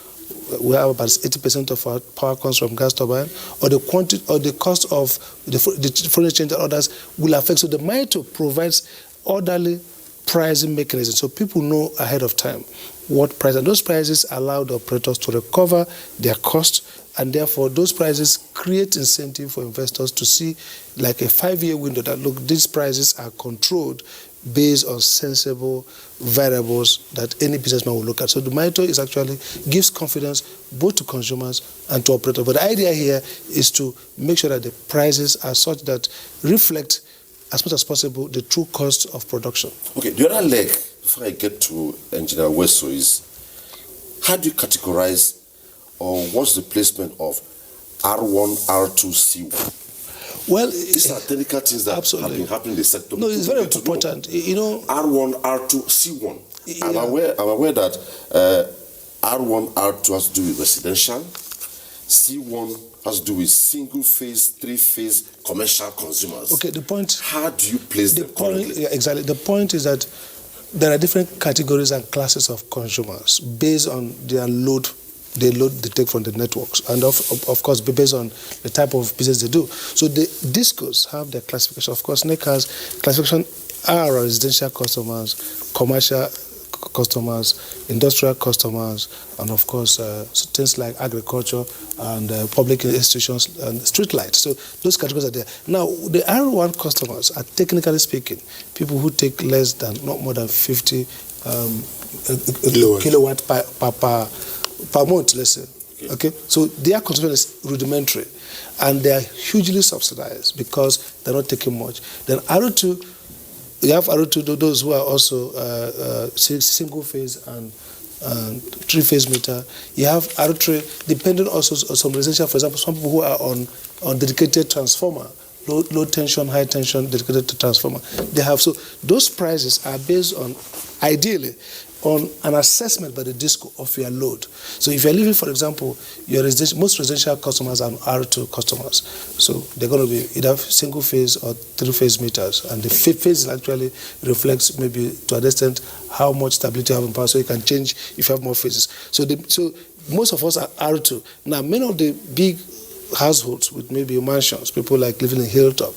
we have about 80% of our power comes from gas turbine, or the quantity or the cost of the foreign exchange and others will affect. So the MITRE provides orderly pricing mechanism, so people know ahead of time what price, and those prices allow the operators to recover their cost, and therefore those prices create incentive for investors to see like a 5-year window that, look, these prices are controlled based on sensible variables that any businessman will look at. So the MITRE is actually gives confidence both to consumers and to operators. But the idea here is to make sure that the prices are such that reflect as much as possible the true cost of production. Okay, the other leg, before I get to Engineer Weso, is how do you categorize, or what's the placement of R1, R2, C1? Well, these are technical things that have been happening in the sector. No, it's very important. R1, R2, C1. Yeah. I'm aware that R1, R2 has to do with residential. C1 has to do with single-phase, three-phase commercial consumers. Okay, the point. How do you place them currently? Exactly. The point is that there are different categories and classes of consumers based on their load. They take from the networks, and of course based on the type of business they do. So the discos have their classification. Of course, NEC has classification R, residential customers, commercial customers, industrial customers, and of course things like agriculture and public institutions and street lights. So those categories are there. Now, the R1 customers are, technically speaking, people who take less than, not more than 50 kilowatt per month, let's say. Okay, so their consumption is rudimentary, and they are hugely subsidized because they're not taking much. Then R2, you have R2, those who are also single phase and three-phase meter. You have R3, depending also on some residential, for example, some people who are on dedicated transformer, low tension, high tension, dedicated to transformer. They have, so those prices are based on, ideally, on an assessment by the DISCO of your load. So if you're living, for example, most residential customers are R2 customers. So they're going to be either single phase or three-phase meters. And the phase actually reflects maybe to an extent how much stability you have in power, so you can change if you have more phases. So most of us are R2. Now, many of the big households with maybe mansions, people like living in Hilltop,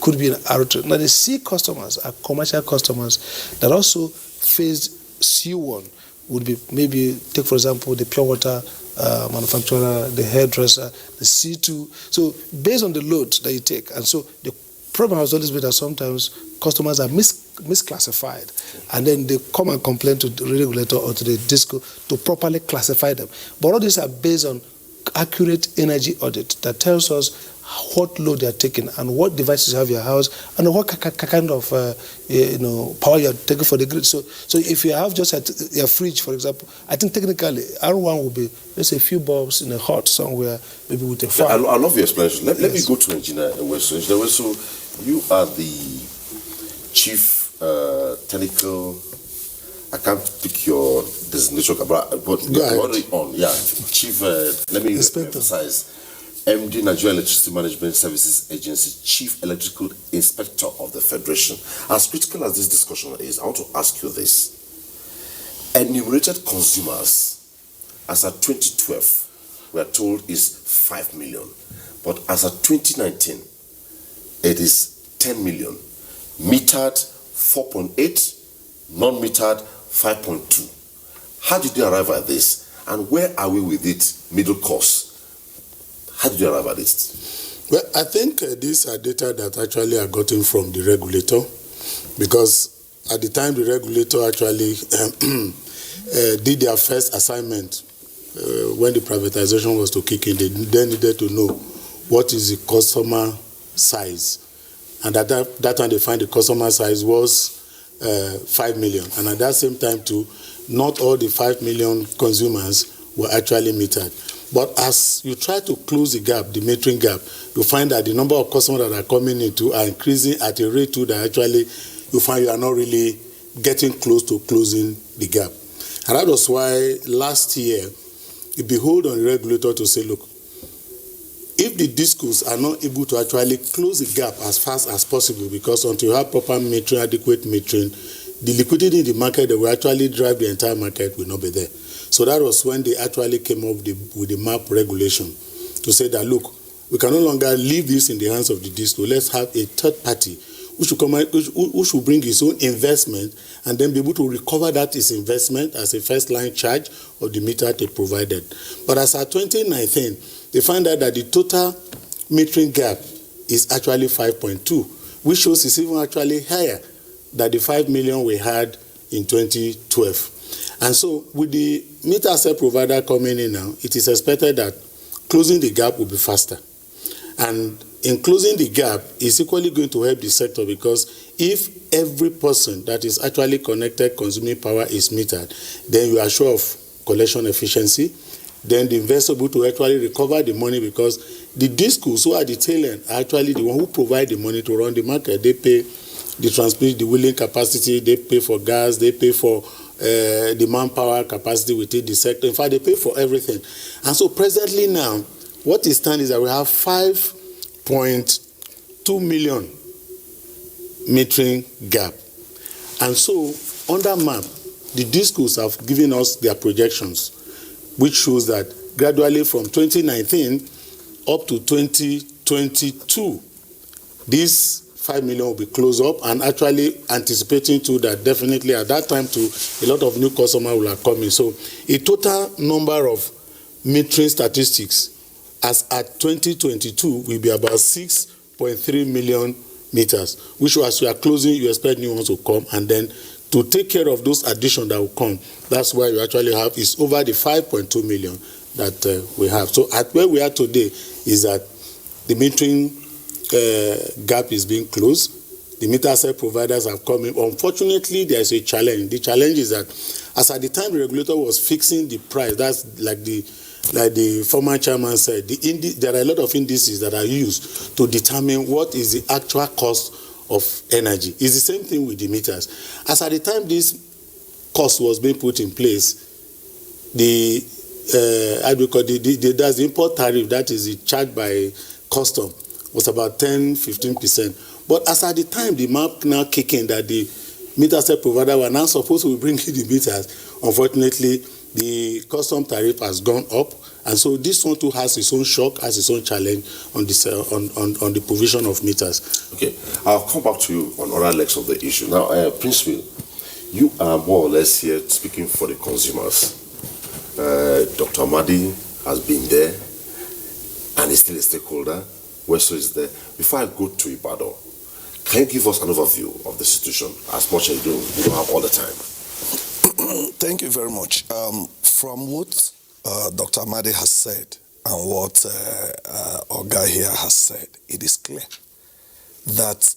could be in R2. Now, the C customers are commercial customers that also phase C1 would be maybe, take for example, the pure water manufacturer, the hairdresser, the C2. So based on the load that you take, and so the problem has always been that sometimes customers are misclassified, and then they come and complain to the regulator or to the DISCO to properly classify them. But all these are based on accurate energy audit that tells us what load they are taking and what devices you have in your house and what kind of power you are taking for the grid. So if you have just a fridge, for example, I think technically R1 will be, let's say, a few bulbs in a hut somewhere, maybe with a fan. I love your explanation. Let me go to Engineer Weso. Engineer Weso, you are the chief technical. I can't pick your designation, but already on. Yeah, chief. Let me emphasize. MD Nigerian Electricity Management Services Agency, Chief Electrical Inspector of the Federation. As critical as this discussion is, I want to ask you this. Enumerated consumers, as at 2012, we are told is 5 million. But as at 2019, it is 10 million. Metered 4.8, non-metered 5.2. How did you arrive at this? And where are we with it, middle course? How did you arrive at this? Well, I think these are data that actually are gotten from the regulator, because at the time the regulator actually did their first assignment when the privatization was to kick in, they then needed to know what is the customer size. And at that time they find the customer size was 5 million. And at that same time too, not all the 5 million consumers were actually metered. But as you try to close the gap, the metering gap, you find that the number of customers that are coming into are increasing at a rate too that actually you find you are not really getting close to closing the gap. And that was why last year it behoved on the regulator to say, look, if the DISCOs are not able to actually close the gap as fast as possible, because until you have proper metering, adequate metering, the liquidity in the market that will actually drive the entire market will not be there. So that was when they actually came up with the MAP regulation to say that, look, we can no longer leave this in the hands of the DISCO. Let's have a third party who should bring his own investment and then be able to recover that his investment as a first line charge of the meter they provided. But as at 2019, they find out that the total metering gap is actually 5.2, which shows it's even actually higher than the 5 million we had in 2012. And so with the meter asset provider coming in now, it is expected that closing the gap will be faster. And in closing the gap is equally going to help the sector, because if every person that is actually connected consuming power is metered, then you are sure of collection efficiency. Then the investor will to actually recover the money, because the DISCOs, who are the tail end, are actually the one who provide the money to run the market. They pay the transmission, the wheeling capacity, they pay for gas, they pay for the manpower capacity within the sector. In fact, they pay for everything. And so presently now, what is standing is that we have 5.2 million metering gap. And so under MAP, the DISCOs have given us their projections, which shows that gradually from 2019 up to 2022, this 5 million will be closed up, and actually anticipating too that definitely at that time too, a lot of new customers will have come in. So a total number of metering statistics as at 2022 will be about 6.3 million meters, which as you are closing, you expect new ones to come, and then to take care of those additions that will come, that's why you actually have is over the 5.2 million that we have. So at where we are today is that the metering gap is being closed. The meter asset providers have come in. Unfortunately, there is a challenge. The challenge is that as at the time the regulator was fixing the price, that's like the former chairman said, there are a lot of indices that are used to determine what is the actual cost of energy. It's the same thing with the meters. As at the time this cost was being put in place, that's the import tariff, that is the charge by custom, was about 10-15%. But as at the time the map now kick in that the meter set provider were now supposed to bring in the meters, unfortunately the custom tariff has gone up, and so this one too has its own shock, has its own challenge on this on the provision of meters. Okay, I'll come back to you on other legs of the issue. Now, Prince Will, you are more or less here speaking for the consumers. Dr. Amadi has been there and is still a stakeholder. Weso is there. Before I go to Ibadan, can you give us an overview of the situation as much as you do? We don't have all the time. Thank you very much. From what Dr. Amadi has said and what Oga here has said, it is clear that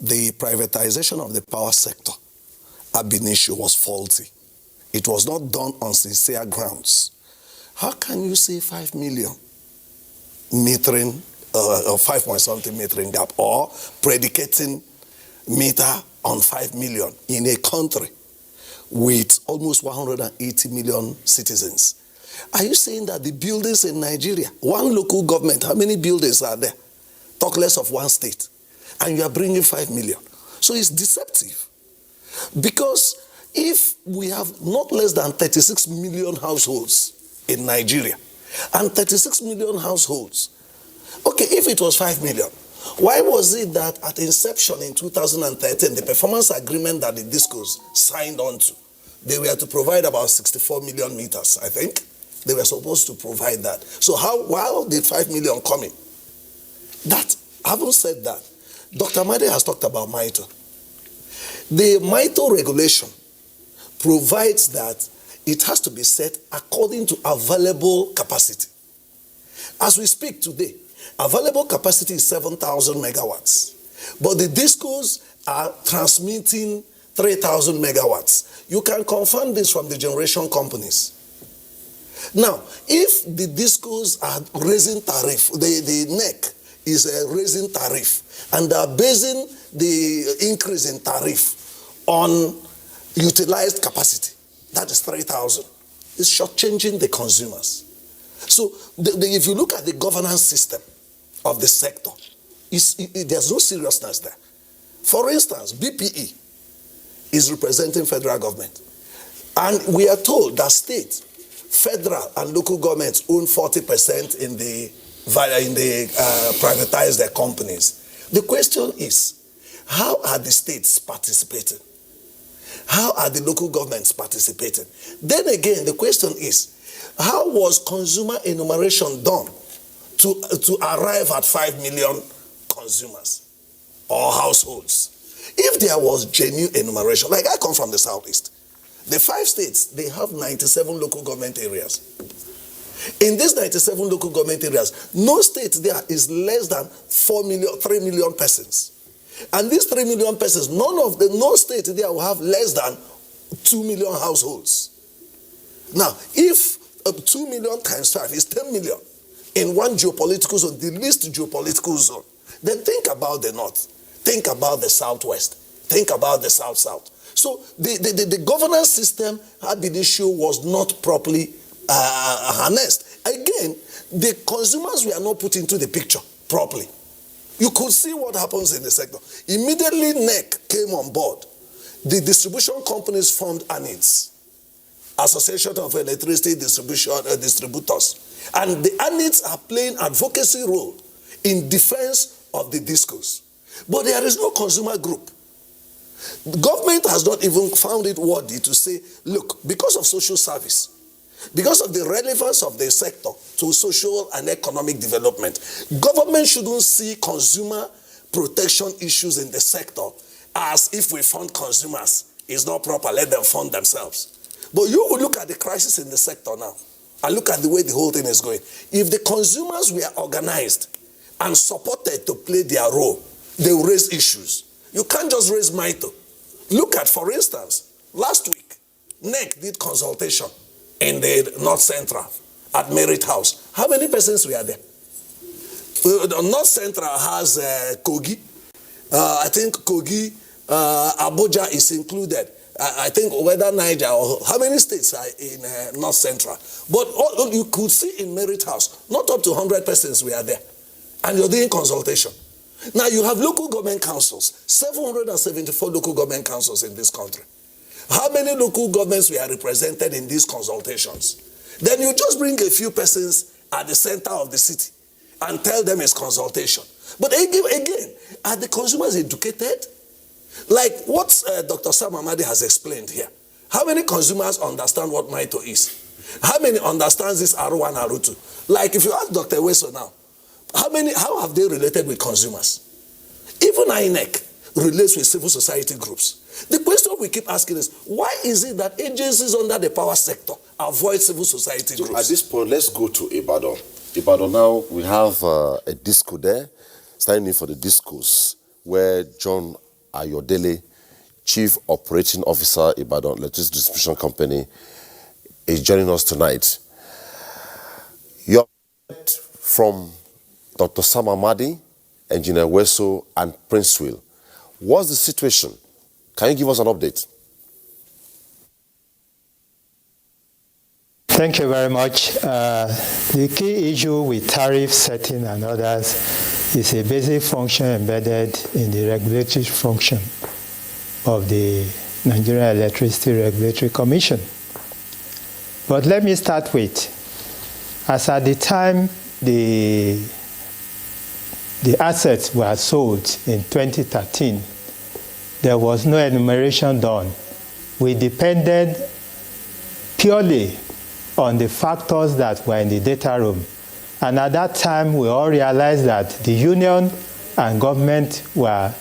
the privatization of the power sector ab initio was faulty. It was not done on sincere grounds. How can you say 5 million metering, or 5 point something metering gap, or predicating meter on 5 million in a country with almost 180 million citizens? Are you saying that the buildings in Nigeria, one local government, how many buildings are there? Talk less of one state. And you are bringing 5 million. So it's deceptive. Because if we have not less than 36 million households in Nigeria, and 36 million households, okay, if it was 5 million, why was it that at inception in 2013, the performance agreement that the discos signed on to, they were to provide about 64 million meters, I think. They were supposed to provide that. So how did 5 million come in? That, having said that, Dr. Amadi has talked about MITO. The MITO regulation provides that it has to be set according to available capacity. As we speak today, available capacity is 7,000 megawatts. But the discos are transmitting 3,000 megawatts. You can confirm this from the generation companies. Now, if the discos are raising tariff, the NEC is raising tariff, and they are basing the increase in tariff on utilized capacity, that is 3,000. It's shortchanging the consumers. So if you look at the governance system of the sector, there's no seriousness there. For instance, BPE is representing federal government. And we are told that state, federal and local governments own 40% in the privatized their companies. The question is, how are the states participating? How are the local governments participating? Then again, the question is, how was consumer enumeration done to arrive at 5 million consumers or households? If there was genuine enumeration, like I come from the southeast, the 5 states, they have 97 local government areas. In these 97 local government areas, no state there is less than 3 million persons. And these 3 million persons, no state there will have less than 2 million households. Now, if 2 million times 5 is 10 million in one geopolitical zone, the least geopolitical zone, then think about the north, think about the southwest, think about the south-south. So the governance system ab initio was not properly harnessed. Again, the consumers were not put into the picture properly. You could see what happens in the sector. Immediately NEC came on board. The distribution companies formed ANIDs, Association of Electricity Distributors. And the ANIDs are playing advocacy role in defense of the discos. But there is no consumer group. The government has not even found it worthy to say, look, because of social service, because of the relevance of the sector to social and economic development, government shouldn't see consumer protection issues in the sector as if we fund consumers is not proper, let them fund themselves. But you will look at the crisis in the sector now and look at the way the whole thing is going. If the consumers were organized and supported to play their role, they will raise issues. You can't just raise MITO. Look at, for instance, last week, NEC did consultation in the North Central at Merit House. How many persons were there? The North Central has Kogi. I think Kogi, Abuja is included. I think whether Niger or how many states are in North Central. But you could see in Merit House, not up to 100 persons were there. And you're doing consultation. Now you have local government councils, 774 local government councils in this country. How many local governments were represented in these consultations? Then you just bring a few persons at the center of the city and tell them it's consultation. But again, are the consumers educated? Like what Dr. Sam Amadi has explained here. How many consumers understand what MITO is? How many understands this R1, R2? Like if you ask Dr. Weso now, how have they related with consumers? Even INEC relates with civil society groups. The question we keep asking is, why is it that agencies under the power sector avoid civil society groups? At this point, let's go to Ibadan. Ibadan now, we have a disco there, standing in for the discos, where John Ayodele, Chief Operating Officer, Ibadan Electricity Distribution Company, is joining us tonight. You're from Dr. Sam Amadi, Engineer Weso, and Prince Will. What's the situation? Can you give us an update? Thank you very much. The key issue with tariff setting and others is a basic function embedded in the regulatory function of the Nigerian Electricity Regulatory Commission. But let me start with, as at the time the assets were sold in 2013, there was no enumeration done. We depended purely on the factors that were in the data room. And at that time, we all realized that the union and government were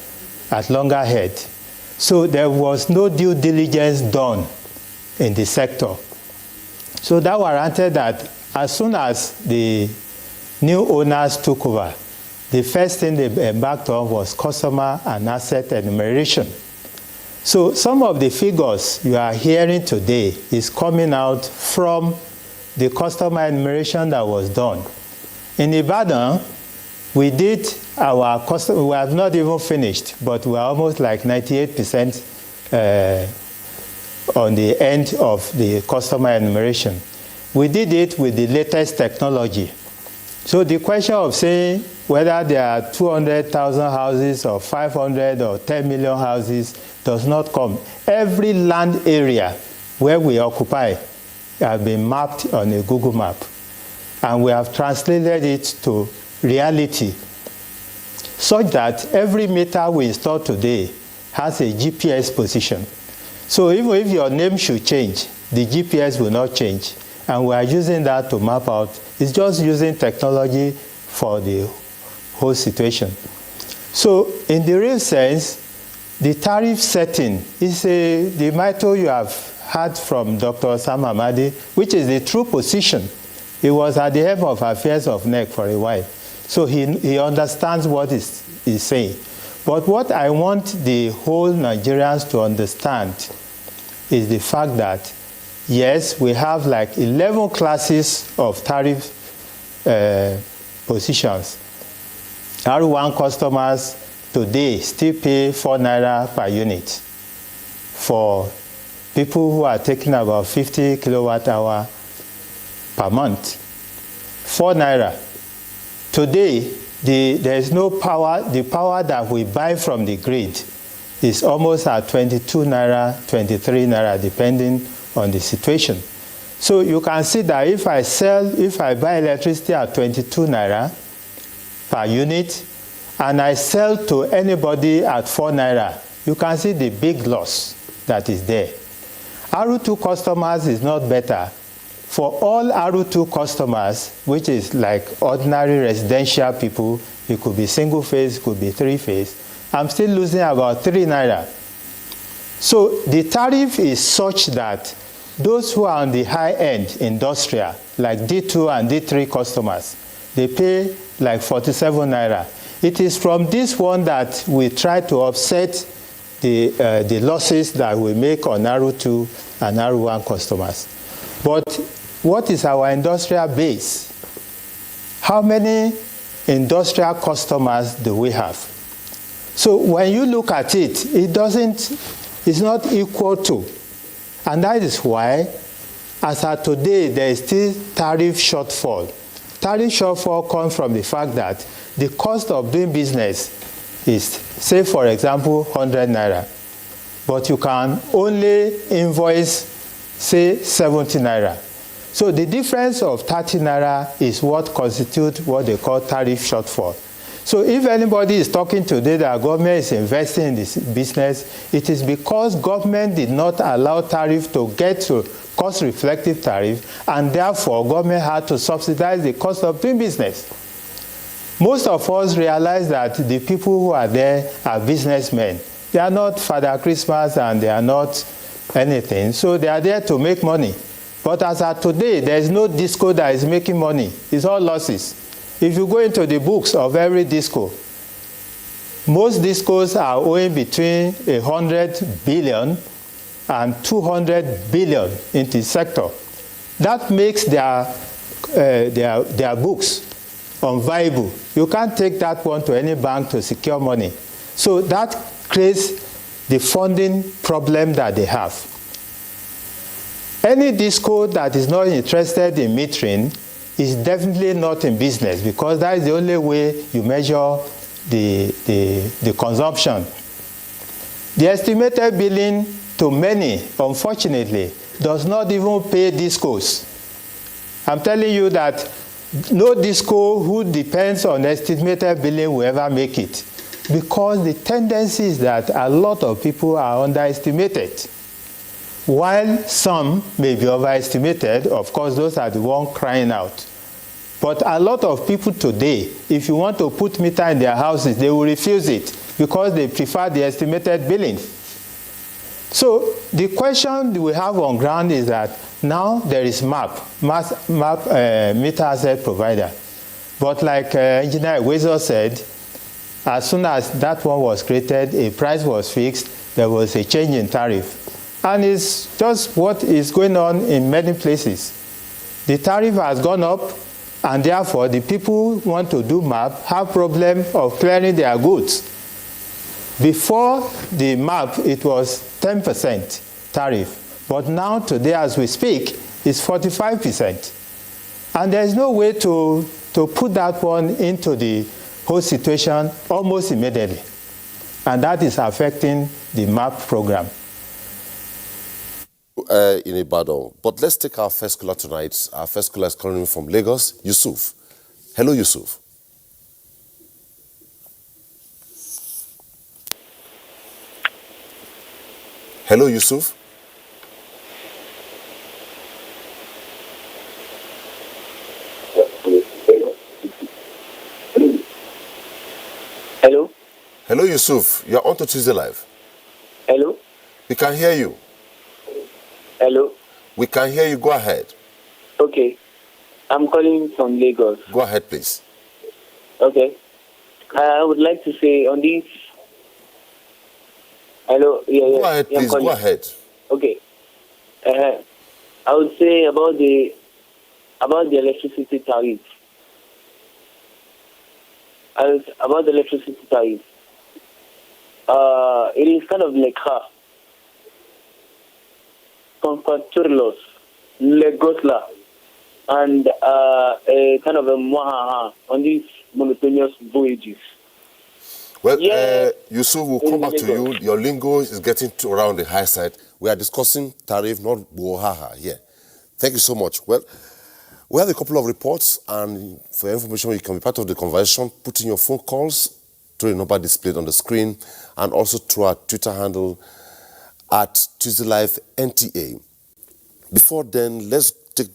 at loggerhead. So there was no due diligence done in the sector. So that warranted that as soon as the new owners took over, the first thing they embarked on was customer and asset enumeration. So some of the figures you are hearing today is coming out from the customer enumeration that was done. In Ibadan, we did our customer, we have not even finished, but we are almost like 98% on the end of the customer enumeration. We did it with the latest technology. So the question of saying whether there are 200,000 houses or 500 or 10 million houses does not come. Every land area where we occupy has been mapped on a Google map. And we have translated it to reality such that every meter we install today has a GPS position. So even if your name should change, the GPS will not change. And we are using that to map out. It's just using technology for the whole situation. So in the real sense, the tariff setting is the motto you have heard from Dr. Sam Amadi, which is the true position. He was at the head of affairs of NEC for a while. So he understands what he's saying. But what I want the whole Nigerians to understand is the fact that, yes, we have like 11 classes of tariff positions. R1 customers today still pay 4 naira per unit for people who are taking about 50 kilowatt hour per month. 4 naira. Today, there is no power. The power that we buy from the grid is almost at 22 naira, 23 naira, depending on the situation. So you can see that if I buy electricity at 22 naira per unit, and I sell to anybody at 4 naira, you can see the big loss that is there. R2 customers is not better. For all R2 customers, which is like ordinary residential people, it could be single phase, it could be 3-phase, I'm still losing about 3 naira. So the tariff is such that those who are on the high end industrial, like D2 and D3 customers, they pay like 47 naira. It is from this one that we try to offset the losses that we make on R2 and R1 customers. But what is our industrial base? How many industrial customers do we have? So when you look at it, it doesn't is not equal to. And that is why, as of today, there is still tariff shortfall. Tariff shortfall comes from the fact that the cost of doing business is, say, for example, 100 naira. But you can only invoice, say, 70 naira. So the difference of 30 naira is what constitutes what they call tariff shortfall. So if anybody is talking today that government is investing in this business, it is because government did not allow tariff to get to cost-reflective tariff, and therefore government had to subsidize the cost of doing business. Most of us realize that the people who are there are businessmen. They are not Father Christmas and they are not anything, so they are there to make money. But as of today, there is no disco that is making money. It's all losses. If you go into the books of every disco, most discos are owing between 100 billion and 200 billion in the sector. That makes their books unviable. You can't take that one to any bank to secure money. So that creates the funding problem that they have. Any disco that is not interested in metering is definitely not in business, because that is the only way you measure the consumption. The estimated billing to many, unfortunately, does not even pay discos. I'm telling you that no disco who depends on estimated billing will ever make it, because the tendency is that a lot of people are underestimated. While some may be overestimated, of course, those are the ones crying out. But a lot of people today, if you want to put meter in their houses, they will refuse it because they prefer the estimated billing. So the question we have on ground is that now there is MAP, meter asset provider. But like Engineer Wezo said, as soon as that one was created, a price was fixed, there was a change in tariff. And it's just what is going on in many places. The tariff has gone up, and therefore the people who want to do MAP have problem of clearing their goods. Before the MAP, it was 10% tariff. But now, today, as we speak, it's 45%. And there's no way to put that one into the whole situation almost immediately. And that is affecting the MAP program. In Ibadan. But let's take our first caller tonight. Our first caller is calling from Lagos, Yusuf. Hello, Yusuf. Hello, Yusuf. Hello. Hello, Yusuf. You're on to Tuesday Live. Hello. We can hear you. Hello. We can hear you. Go ahead. Okay. I'm calling from Lagos. Go ahead, please. Okay. I would like to say on this. Hello. Yeah. Go ahead, please. Go ahead. Okay. I would say about the electricity tariff. About the electricity tariff. It is kind of like contractual Lagos law, and a kind of a mwahaha on these monotonous voyages. Well, Yusuf, we'll come back to you. Your lingo is getting to around the high side. We are discussing tariff, not mwahaha here. Thank you so much. Well, we have a couple of reports, and for your information, you can be part of the conversation. Put in your phone calls through the number displayed on the screen, and also through our Twitter handle at Tuesday Live NTA. Before then, let's take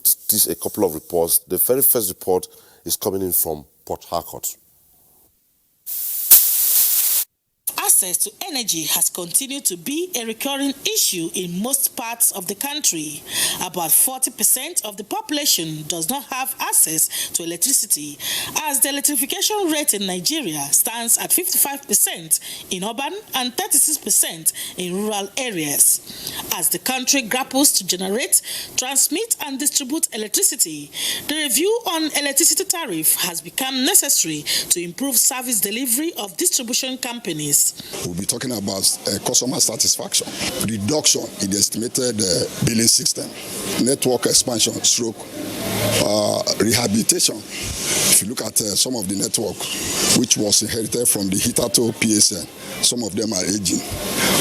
a couple of reports. The very first report is coming in from Port Harcourt. Access to energy has continued to be a recurring issue in most parts of the country. About 40% of the population does not have access to electricity, as the electrification rate in Nigeria stands at 55% in urban and 36% in rural areas. As the country grapples to generate, transmit and distribute electricity, the review on electricity tariff has become necessary to improve service delivery of distribution companies. We'll be talking about customer satisfaction, reduction in the estimated billing system, network expansion, stroke, rehabilitation. If you look at some of the network which was inherited from the Hitato PSN, some of them are aging.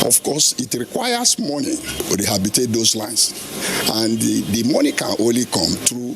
Of course, it requires money to rehabilitate those lines, and the money can only come through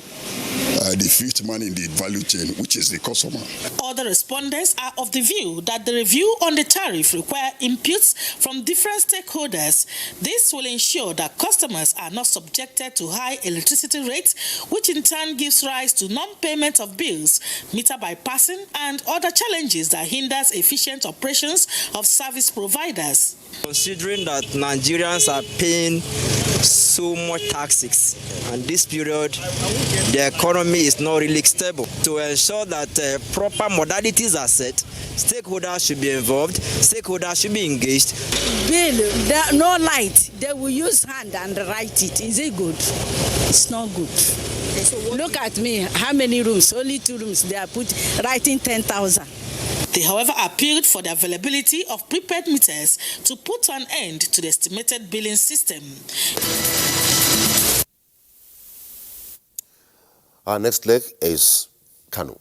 the fifth man in the value chain, which is the customer. Other respondents are of the view that the review on the tariff require inputs from different stakeholders. This will ensure that customers are not subjected to high electricity rates, which in turn gives rise to non-payment of bills, meter bypassing, and other challenges that hinders efficient operations of service providers. Considering that Nigerians are paying so much taxes, and this period the economy is not really stable, to ensure that proper modalities are set, stakeholders should be involved, stakeholders should be engaged. Bill, no light, they will use hand and write it. Is it good? It's not good. Look at me, how many rooms? Only 2 rooms. They are writing 10,000. They, however, appealed for the availability of prepaid meters to put an end to the estimated billing system. Our next leg is Kano.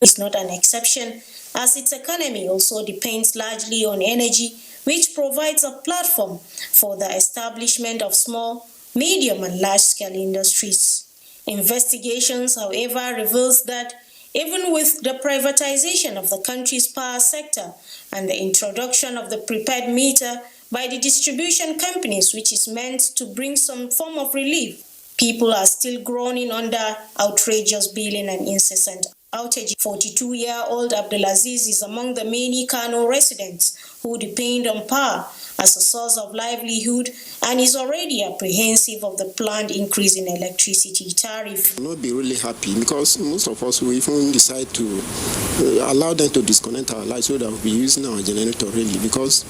It's not an exception, as its economy also depends largely on energy, which provides a platform for the establishment of small, medium, and large-scale industries. Investigations, however, reveals that even with the privatization of the country's power sector and the introduction of the prepaid meter by the distribution companies, which is meant to bring some form of relief, people are still groaning under outrageous billing and incessant outage. 42-year-old Abdulaziz is among the many Kano residents who depend on power as a source of livelihood and is already apprehensive of the planned increase in electricity tariff. I'll not be really happy because most of us will even decide to allow them to disconnect our lights so that we'll be using our generator really, because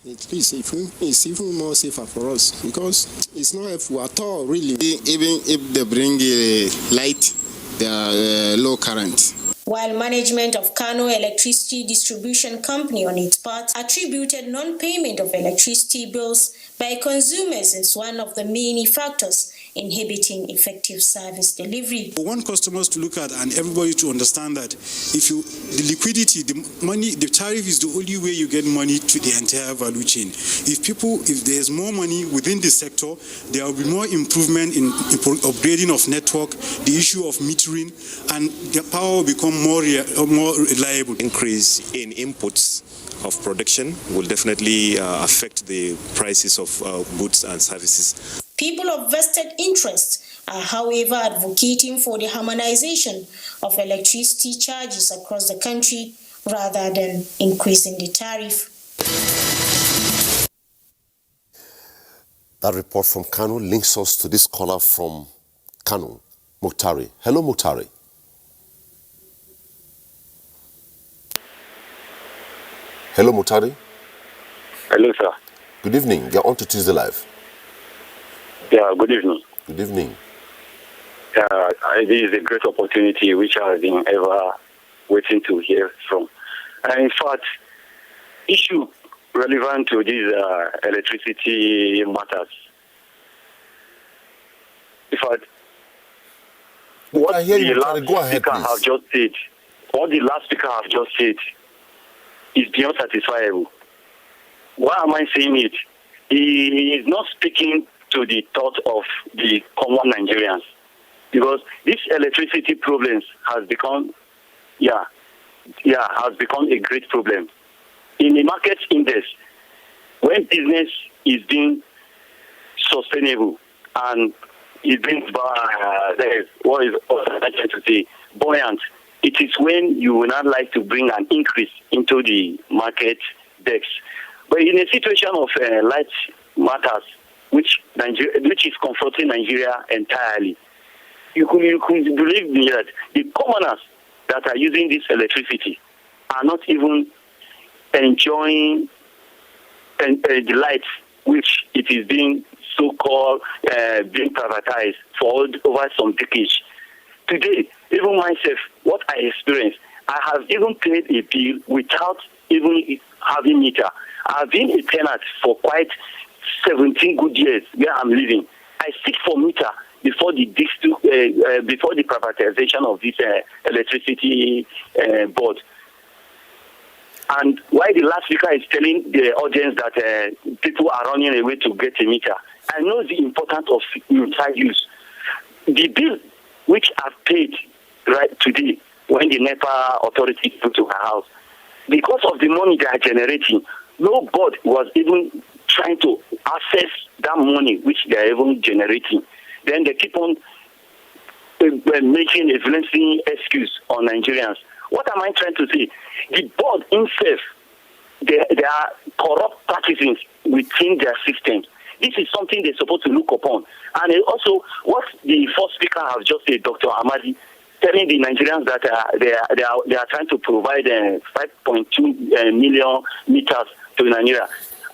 it's even more safer for us, because it's not helpful at all really. Even if they bring a light, they are low current. While management of Kano Electricity Distribution Company on its part attributed non-payment of electricity bills by consumers as one of the many factors inhibiting effective service delivery. We want customers to look at and everybody to understand that the liquidity, the money, the tariff is the only way you get money to the entire value chain. If there's more money within the sector, there will be more improvement in upgrading of network, the issue of metering, and the power will become more reliable. Increase in inputs of production will definitely affect the prices of goods and services. People of vested interest are, however, advocating for the harmonization of electricity charges across the country rather than increasing the tariff. That report from Kano links us to this caller from Kano, Muktari. Hello, Muktari. Hello, Muktari. Hello, sir. Good evening. You're on to Tuesday Live. Yeah, good evening. Good evening. This is a great opportunity which I have been ever waiting to hear from. And in fact, issue relevant to these electricity matters. In fact, what the last speaker have just said, what the last speaker have just said is beyond satisfiable. Why am I saying it? He is not speaking to the thought of the common Nigerians, because this electricity problems has become a great problem. In the market index, when business is being sustainable and is being buoyant, it is when you will not like to bring an increase into the market depths. But in a situation of light matters, which is confronting Nigeria entirely, you could believe me that the commoners that are using this electricity are not even enjoying the light which it is being so-called being privatized for over some decades. Today, even myself, what I experience, I have even paid a bill without even having meter. I've been a tenant for quite 17 good years where I'm living. I seek for meter before the privatization of this electricity board. And why the last speaker is telling the audience that people are running away to get a meter, I know the importance of meter use. The bill which I've paid right today when the NEPA authority came to my house, because of the money they are generating, no board was even trying to access that money which they are even generating. Then they keep on making a flimsy excuse on Nigerians. What am I trying to say? The board itself, there are corrupt practices within their system. This is something they're supposed to look upon. And also, what the first speaker has just said, Dr. Amadi, telling the Nigerians that they are trying to provide 5.2 million meters to Nigeria.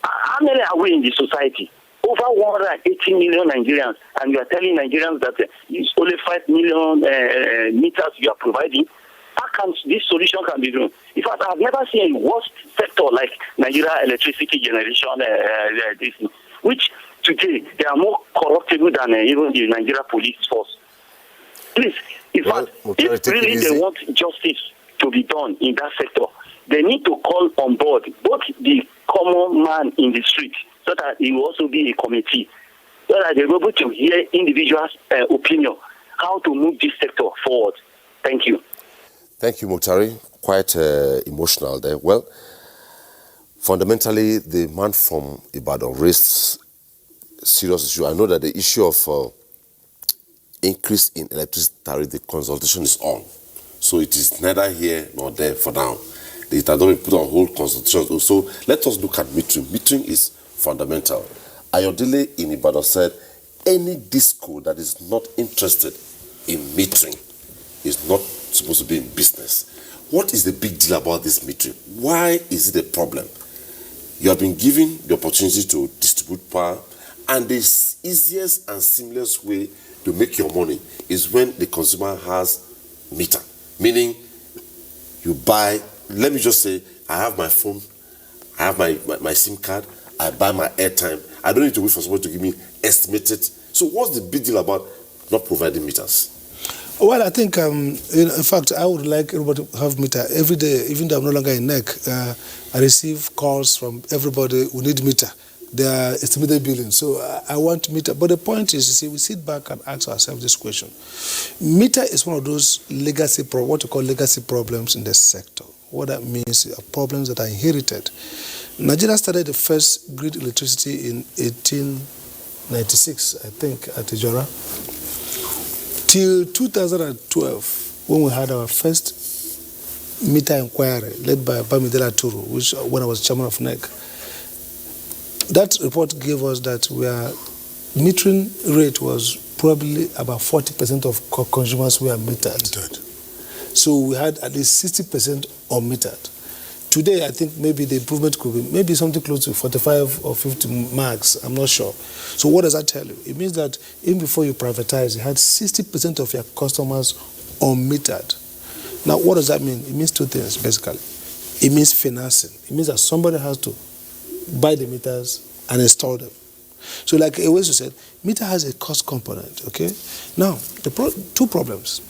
How many are we in the society? Over 180 million Nigerians, and you are telling Nigerians that it's only 5 million meters you are providing. How can this solution can be done? In fact, I've never seen a worse sector like Nigeria electricity generation, which today they are more corruptible than even the Nigeria police force. Please, in fact, if really they want justice to be done in that sector, they need to call on board both the common man in the street, so that it will also be a committee, so that they're able to hear individuals' opinion, how to move this sector forward. Thank you. Thank you, Mutari. Quite emotional there. Well, fundamentally, the man from Ibadan raised serious issue. I know that the issue of increase in electricity tariff, the consultation is on. So it is neither here nor there for now. It has not been put on hold consultation. So let us look at metering. Metering is fundamental. Ayodele in Ibadan said, any disco that is not interested in metering is not supposed to be in business. What is the big deal about this metering? Why is it a problem? You have been given the opportunity to distribute power, and the easiest and seamless way to make your money is when the consumer has meter. Meaning, you buy, let me just say, I have my phone, I have my SIM card, I buy my airtime. I don't need to wait for someone to give me estimated. So what's the big deal about not providing meters? Well, I think, in fact, I would like everybody to have meter every day, even though I'm no longer in NEC. I receive calls from everybody who need meter. They are estimated billing. So I want meter. But the point is, you see, we sit back and ask ourselves this question. Meter is one of those legacy, what you call legacy problems in the sector. What that means are problems that are inherited. Nigeria started the first grid electricity in 1896, I think, at Ijora. Till 2012, when we had our first meter inquiry led by Bamidele Turu, which when I was chairman of NEC, that report gave us that metering rate was probably about 40% of consumers were metered. So we had at least 60% unmetered. Today, I think maybe the improvement could be maybe something close to 45 or 50 marks. I'm not sure. So what does that tell you? It means that even before you privatize, you had 60% of your customers unmetered. Now, what does that mean? It means two things, basically. It means financing. It means that somebody has to buy the meters and install them. So like Ewesu said, meter has a cost component, okay? Now, two problems.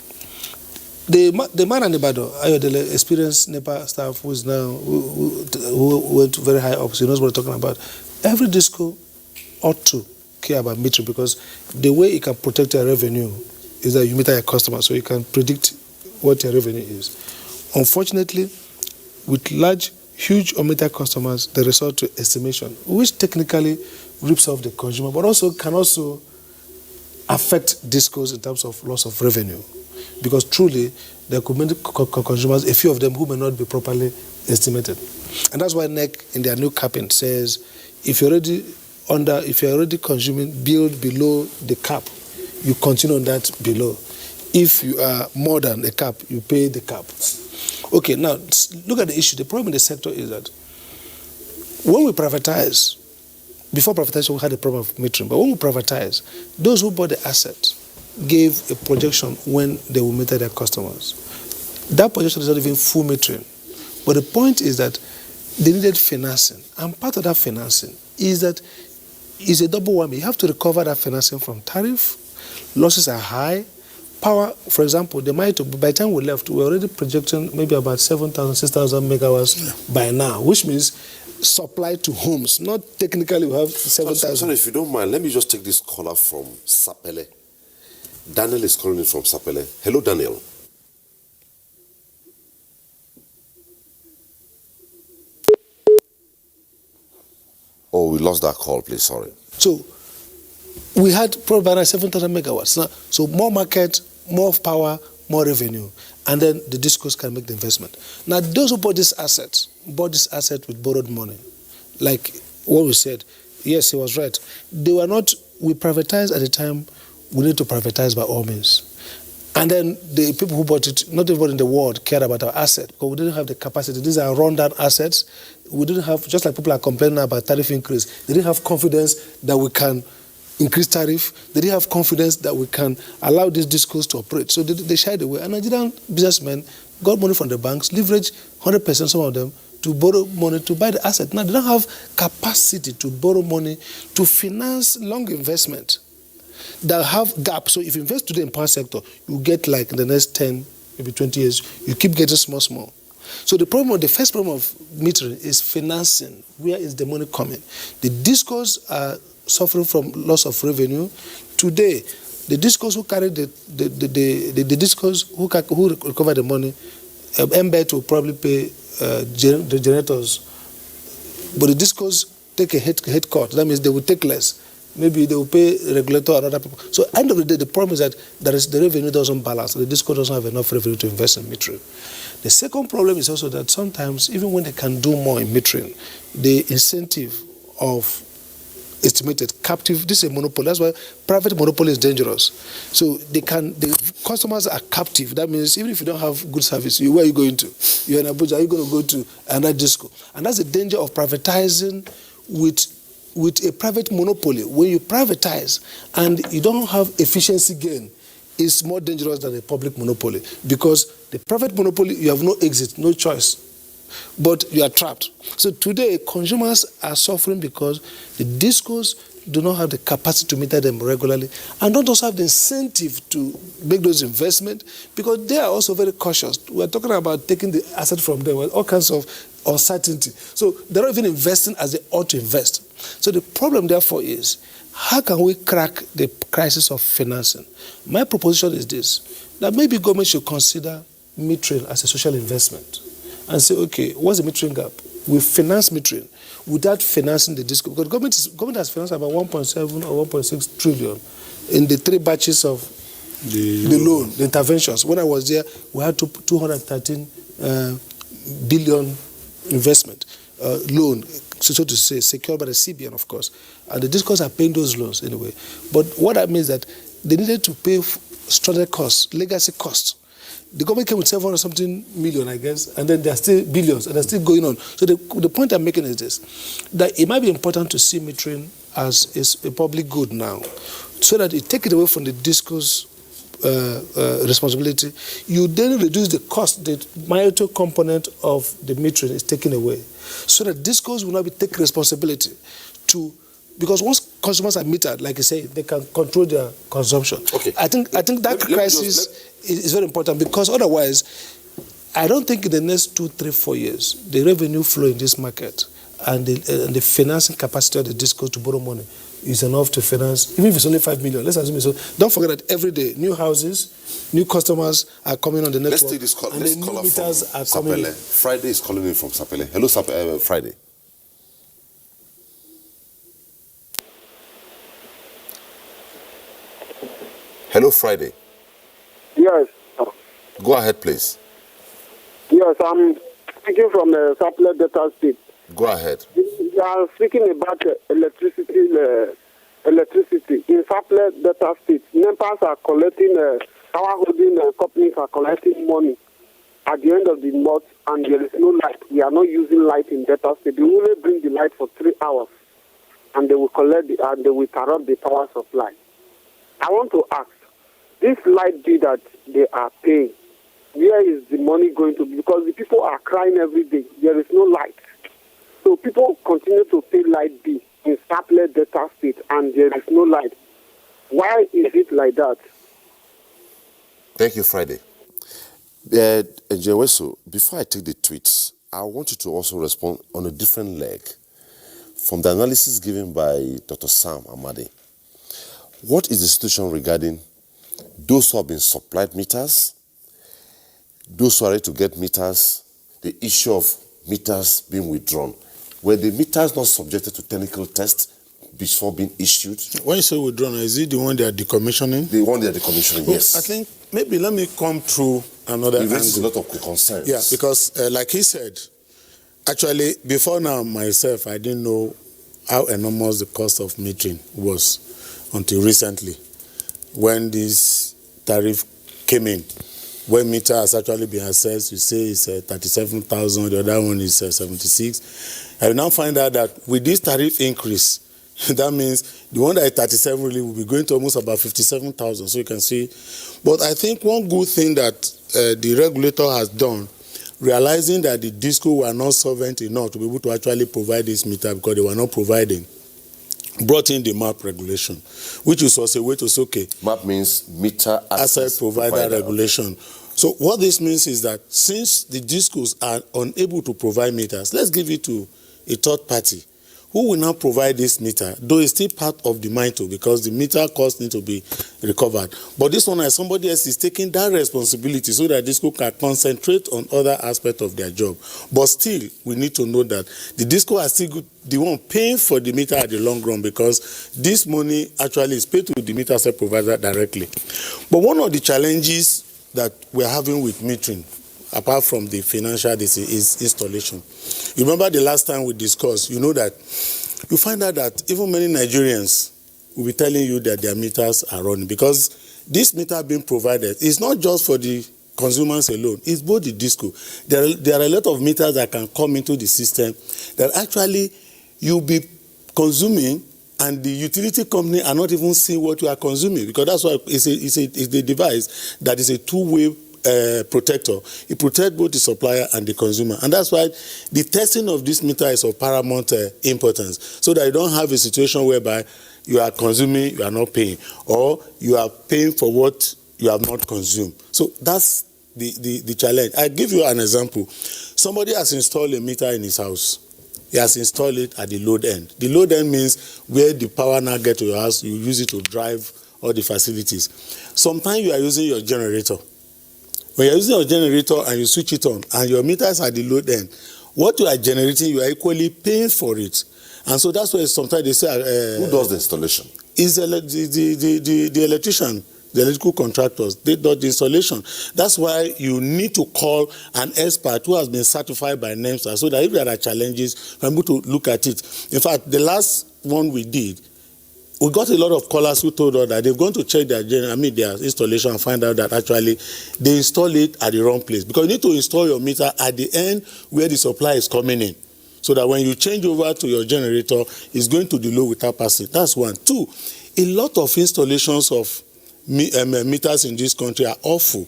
The man in Ibadan, Ayodele, experienced NEPA staff who is now, who went very high up, so he knows what we're talking about. Every disco ought to care about metering, because the way it can protect your revenue is that you meter your customer, so you can predict what your revenue is. Unfortunately, with huge unmetered customers, they resort to estimation, which technically rips off the consumer, but also can also affect discos in terms of loss of revenue. Because truly, there could be consumers, a few of them who may not be properly estimated. And that's why NEC, in their new capping, says if you're already consuming bill below the cap, you continue on that below. If you are more than the cap, you pay the cap. Okay, now look at the issue. The problem in the sector is that when we privatize, before privatization we had a problem of metering, but when we privatize, those who bought the asset gave a projection when they will meter their customers. That projection is not even full metering. But the point is that they needed financing. And part of that financing is that it's a double whammy. You have to recover that financing from tariff. Losses are high. Power, for example, by the time we left, we were already projecting maybe about 7,000, 6,000 megawatts by now, which means supply to homes. Not technically we have 7,000. Sorry, if you don't mind, let me just take this caller from Sapele. Daniel is calling in from Sapele. Hello, Daniel. Oh, we lost that call, please, sorry. So we had probably 7,000 megawatts. Now, so more market, more power, more revenue, and then the discos can make the investment. Now, those who bought this asset with borrowed money. Like what we said, yes, he was right. They were not, we privatized at the time, we need to privatize by all means. And then the people who bought it, not everybody in the world cared about our asset, because we didn't have the capacity. These are rundown assets. We didn't have, just like people are complaining about tariff increase, they didn't have confidence that we can increase tariff. They didn't have confidence that we can allow these discos to operate. So they shied away. And Nigerian businessmen got money from the banks, leveraged 100%, some of them, to borrow money to buy the asset. Now, they don't have capacity to borrow money to finance long investment that have gaps. So if you invest today in power sector, you get like in the next 10, maybe 20 years, you keep getting small. So the first problem of metering is financing. Where is the money coming? The discos are suffering from loss of revenue. Today, the discos who carry the discos who recover the money, MBET will probably pay the generators. But the discos take a head cut. That means they will take less. Maybe they will pay regulator and other people. So end of the day, the problem is that the revenue doesn't balance. The disco doesn't have enough revenue to invest in metering. The second problem is also that sometimes, even when they can do more in metering, the incentive of estimated captive, this is a monopoly. That's why private monopoly is dangerous. So the customers are captive. That means even if you don't have good service, where are you going to? You're in Abuja, are you going to go to another disco? And that's the danger of privatizing with a private monopoly. When you privatize and you don't have efficiency gain, it's more dangerous than a public monopoly, because the private monopoly, you have no exit, no choice, but you are trapped. So today, consumers are suffering because the discos do not have the capacity to meter them regularly and don't also have the incentive to make those investments, because they are also very cautious. We're talking about taking the asset from them with all kinds of uncertainty. So they're not even investing as they ought to invest. So the problem, therefore, is how can we crack the crisis of financing? My proposition is this, that maybe government should consider metering as a social investment and say, okay, what's the metering gap? We finance metering without financing the disco, because government has financed about 1.7 or 1.6 trillion in the 3 batches of the loan, the interventions. When I was there, we had 213 billion investment loan, so to say, secured by the CBN, of course. And the discos are paying those loans anyway. But what that means is that they needed to pay stranded costs, legacy costs. The government came with 700-something million, I guess, and then there are still billions, and they're still going on. So the point I'm making is this, that it might be important to see metering as a public good now, so that it take it away from the discos responsibility. You then reduce the cost, the monetary component of the metering is taken away, so that discos will not take responsibility to, because once consumers are metered, like you say, they can control their consumption. Okay. I think that crisis is very important, because otherwise, I don't think in the next 2, 3, 4 years, the revenue flow in this market and the financing capacity of the discos to borrow money is enough to finance, even if it's only 5 million. Let's assume so. Don't forget that every day, new houses, new customers are coming on the network. Let's take this call. And then new meters are coming in. Friday is calling in from Sapele. Hello, Friday. Hello, Friday. Yes. Go ahead, please. Yes, I'm speaking from Sapele Delta State. Go ahead. We are speaking about electricity. In Sapele Delta State, NEPAs are collecting, power holding companies are collecting money at the end of the month, and there is no light. We are not using light in Delta State. They only bring the light for 3 hours, and they will collect and they will interrupt the power supply. I want to ask, this light bill that they are paying, where is the money going to be? Because the people are crying every day. There is no light. So people continue to pay light bill in surplus data state, and there is no light. Why is it like that? Thank you, Friday. Njeweso, before I take the tweets, I want you to also respond on a different leg from the analysis given by Dr. Sam Amadi. What is the situation regarding those who have been supplied meters, those who are ready to get meters, the issue of meters being withdrawn? Were the meters not subjected to technical tests before being issued? When you say withdrawn, is it the one they are decommissioning? The one they are decommissioning, yes. I think maybe let me come through another angle. It raises a lot of concerns. Yeah, because like he said, actually, before now myself, I didn't know how enormous the cost of metering was until recently, when this tariff came in. When meter has actually been assessed, you say it's 37,000, the other one is 76. I will now find out that with this tariff increase, that means the one that is 37 really will be going to almost about 57,000. So you can see. But I think one good thing that the regulator has done, realizing that the DISCO were not solvent enough to be able to actually provide this meter because they were not providing, brought in the MAP regulation, which was a way to say, okay. MAP means meter asset provider regulation. So what this means is that since the DISCOs are unable to provide meters, let's give it to a third party who will now provide this meter, though it's still part of the MITO because the meter cost needs to be recovered. But this one, as somebody else is taking that responsibility so that DISCO can concentrate on other aspects of their job. But still, we need to know that the DISCO are still the one paying for the meter at the long run because this money actually is paid to the meter asset provider directly. But one of the challenges that we're having with metering, apart from the financial, is installation. You remember the last time we discussed, you know that you find out that even many Nigerians will be telling you that their meters are running because this meter being provided is not just for the consumers alone, it's both the DISCO. There are a lot of meters that can come into the system that actually you'll be consuming and the utility company are not even seeing what you are consuming because that's why it's a device that is a two-way protector. It protects both the supplier and the consumer, and that's why the testing of this meter is of paramount importance, so that you don't have a situation whereby you are consuming, you are not paying, or you are paying for what you have not consumed. So that's the challenge. I give you an example. Somebody has installed a meter in his house. He has installed it at the load end. The load end means where the power now gets to your house, you use it to drive all the facilities. Sometimes you are using your generator. When you're using your generator and you switch it on and your meter is at the load end, what you are generating, you are equally paying for it. And so that's why sometimes they say... Who does the installation? Is the electrician, the electrical contractors. They do the installation. That's why you need to call an expert who has been certified by NEMSA so that if there are challenges, you're able to look at it. In fact, the last one we did, we got a lot of callers who told us that they're going to check their installation and find out that actually they install it at the wrong place. Because you need to install your meter at the end where the supply is coming in. So that when you change over to your generator, it's going to the low without passing. That's one. Two, a lot of installations of meters in this country are awful.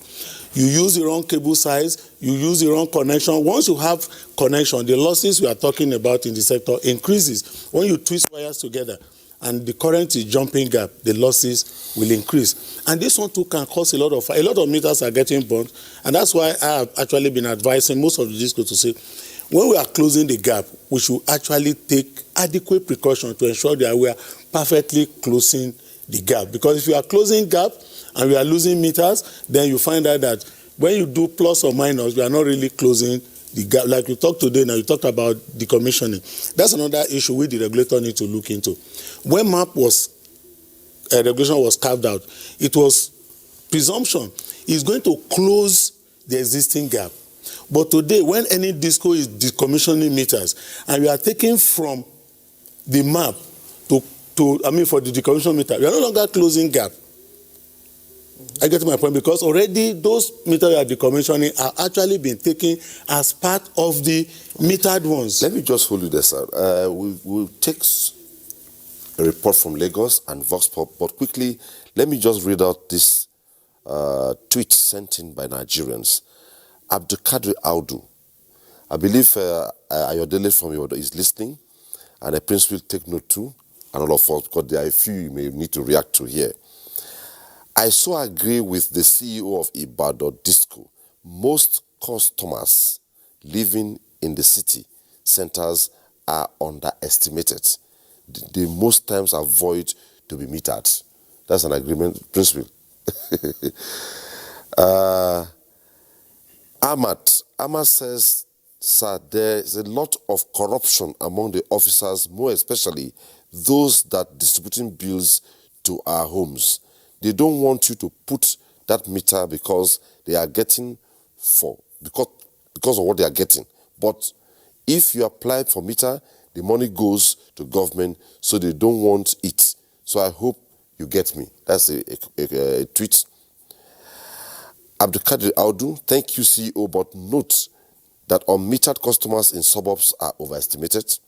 You use the wrong cable size, you use the wrong connection. Once you have connection, the losses we are talking about in the sector increases. When you twist wires together, and the current is jumping gap, the losses will increase. And this one too can cause a lot of meters are getting burnt. And that's why I have actually been advising most of the DISCO to say, when we are closing the gap, we should actually take adequate precaution to ensure that we are perfectly closing the gap. Because if you are closing gap and we are losing meters, then you find out that when you do plus or minus, we are not really closing the gap. Like you talked today, now you talked about decommissioning. That's another issue which the regulator needs to look into. When MAP regulation was carved out, it was presumption is going to close the existing gap. But today, when any DISCO is decommissioning meters, and we are taking from the MAP for the decommissioning meter, we are no longer closing gap. I get to my point because already those meters that are decommissioning are actually being taken as part of the metered ones. Let me just hold you there, sir. We'll take a report from Lagos and Vox Pop, but quickly, let me just read out this tweet sent in by Nigerians. Abdulkadir Audu, I believe Ayodele from Yodo is listening, and the Prince will take note too, and all of us, because there are a few you may need to react to here. I so agree with the CEO of Ibadan Disco. Most customers living in the city centers are underestimated. They most times avoid to be metered. That's an agreement principle. Ahmad says, sir, there is a lot of corruption among the officers, more especially those that distributing bills to our homes. They don't want you to put that meter because they are getting because of what they are getting. But if you apply for meter, the money goes to government, so they don't want it. So I hope you get me. That's a tweet. Abdulkadir Audu, thank you, CEO, but note that unmetered customers in suburbs are overestimated.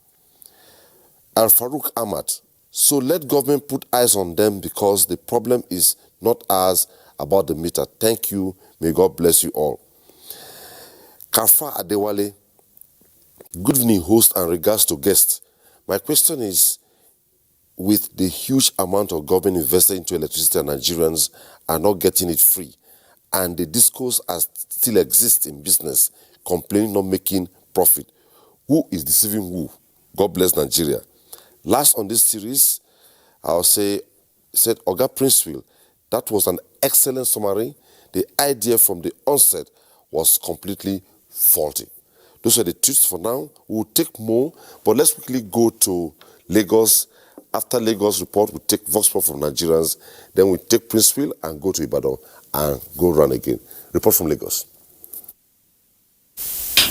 Al Farouk Ahmad, so let government put eyes on them because the problem is not ours about the meter. Thank you. May God bless you all. Kafa Adewale, good evening, host, and regards to guests. My question is, with the huge amount of government invested into electricity and Nigerians are not getting it free, and the discos still exist in business, complaining not making profit, who is deceiving who? God bless Nigeria. Last on this series, I'll say, said Oga Princeville, that was an excellent summary. The idea from the onset was completely faulty. Those are the tweets for now. We'll take more, but let's quickly go to Lagos. After Lagos report, we'll take Vox Pop from Nigerians, then we'll take Princeville and go to Ibadan and go run again. Report from Lagos.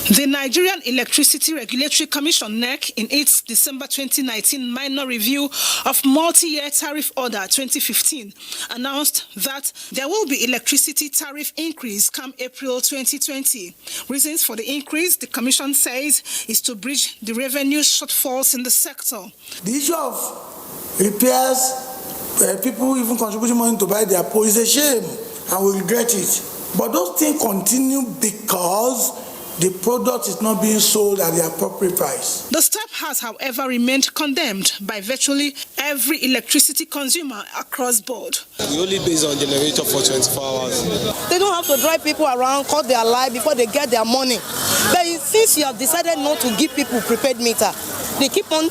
The Nigerian Electricity Regulatory Commission, NEC, in its December 2019 minor review of multi-year tariff order 2015, announced that there will be electricity tariff increase come April 2020. Reasons for the increase, the Commission says, is to bridge the revenue shortfalls in the sector. The issue of repairs, people even contributing money to buy their pole is a shame, and we regret it. But those things continue because the product is not being sold at the appropriate price. The step has, however, remained condemned by virtually every electricity consumer across board. We only base on generator for 24 hours. They don't have to drive people around, cut their life before they get their money. But since you have decided not to give people prepaid meter, they keep on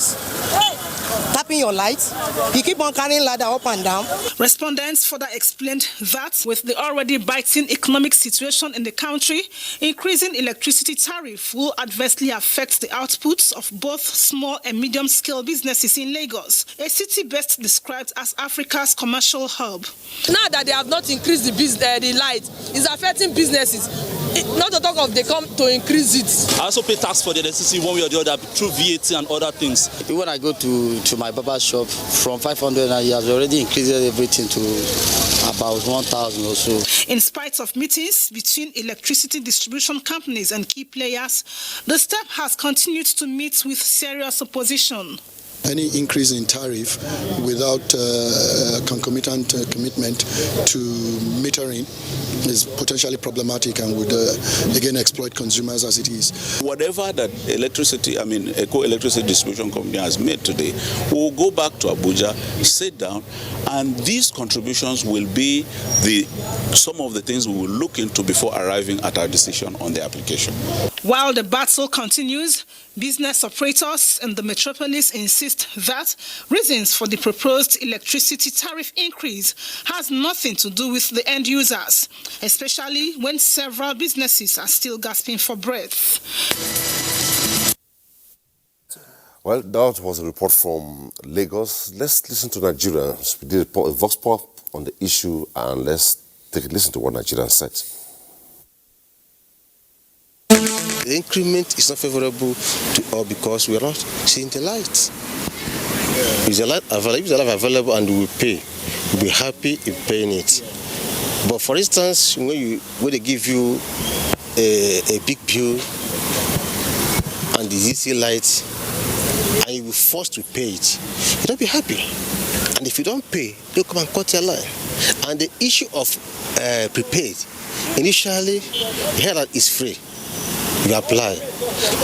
tapping your lights, you keep on carrying ladder up and down. Respondents further explained that with the already biting economic situation in the country, increasing electricity tariff will adversely affect the outputs of both small and medium-scale businesses in Lagos, a city best described as Africa's commercial hub. Now that they have not increased the light, it's affecting businesses. Not to talk of they come to increase it. I also pay tax for the electricity one way or the other through VAT and other things. When I go to my barber shop, from 500 and he has already increased everything to about 1,000 or so. In spite of meetings between electricity distribution companies and key players, the step has continued to meet with serious opposition. Any increase in tariff without concomitant commitment to metering is potentially problematic and would again exploit consumers as it is. Whatever that Eco Electricity Distribution Company has made today, we'll go back to Abuja, sit down, and these contributions will be some of the things we will look into before arriving at our decision on the application. While the battle continues, business operators in the metropolis insist that reasons for the proposed electricity tariff increase has nothing to do with the end users, especially when several businesses are still gasping for breath. Well, that was a report from Lagos. Let's listen to Nigerians. We did a Vox Pop on the issue, and let's take a listen to what Nigerians said. The increment is not favorable to all because we are not seeing the light. If the light available and we will pay, we'll be happy in paying it. But for instance, when they give you a big bill and the DC light, and you will be forced to pay it, you'll not be happy. And if you don't pay, they'll come and cut your line. And the issue of prepaid. Initially, they heard that it's free. You apply.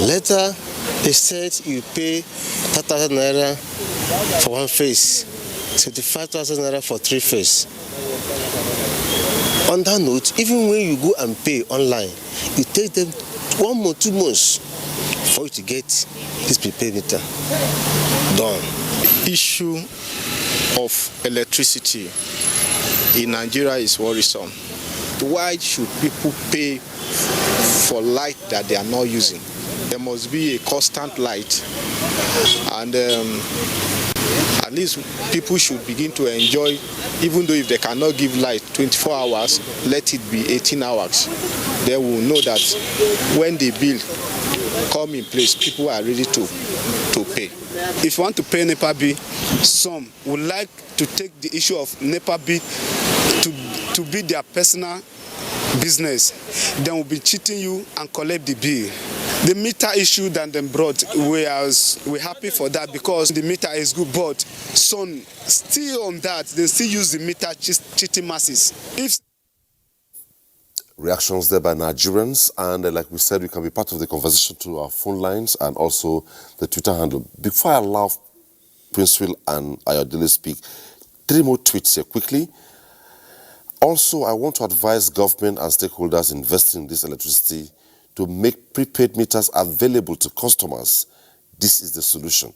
Later, they said you pay 30,000 naira for one phase, 75,000 naira for 3 phases. On that note, even when you go and pay online, you take them 1 month, 2 months for you to get this prepaid meter done. Issue of electricity in Nigeria is worrisome. Why should people pay for light that they are not using? There must be a constant light, and at least people should begin to enjoy, even though if they cannot give light 24 hours, let it be 18 hours. They will know that when the bill come in place, people are ready to pay. If you want to pay NEPA bill, some would like to take the issue of NEPA bill to be their personal business. Then will be cheating you and collect the bill. The meter issue that they brought, we're happy for that because the meter is good, but some still on that, they still use the meter cheating masses. Reactions there by Nigerians, and like we said, we can be part of the conversation through our phone lines and also the Twitter handle. Before I allow Prince Will and Ayodele speak, 3 more tweets here quickly. Also, I want to advise government and stakeholders investing in this electricity to make prepaid meters available to customers. This is the solution.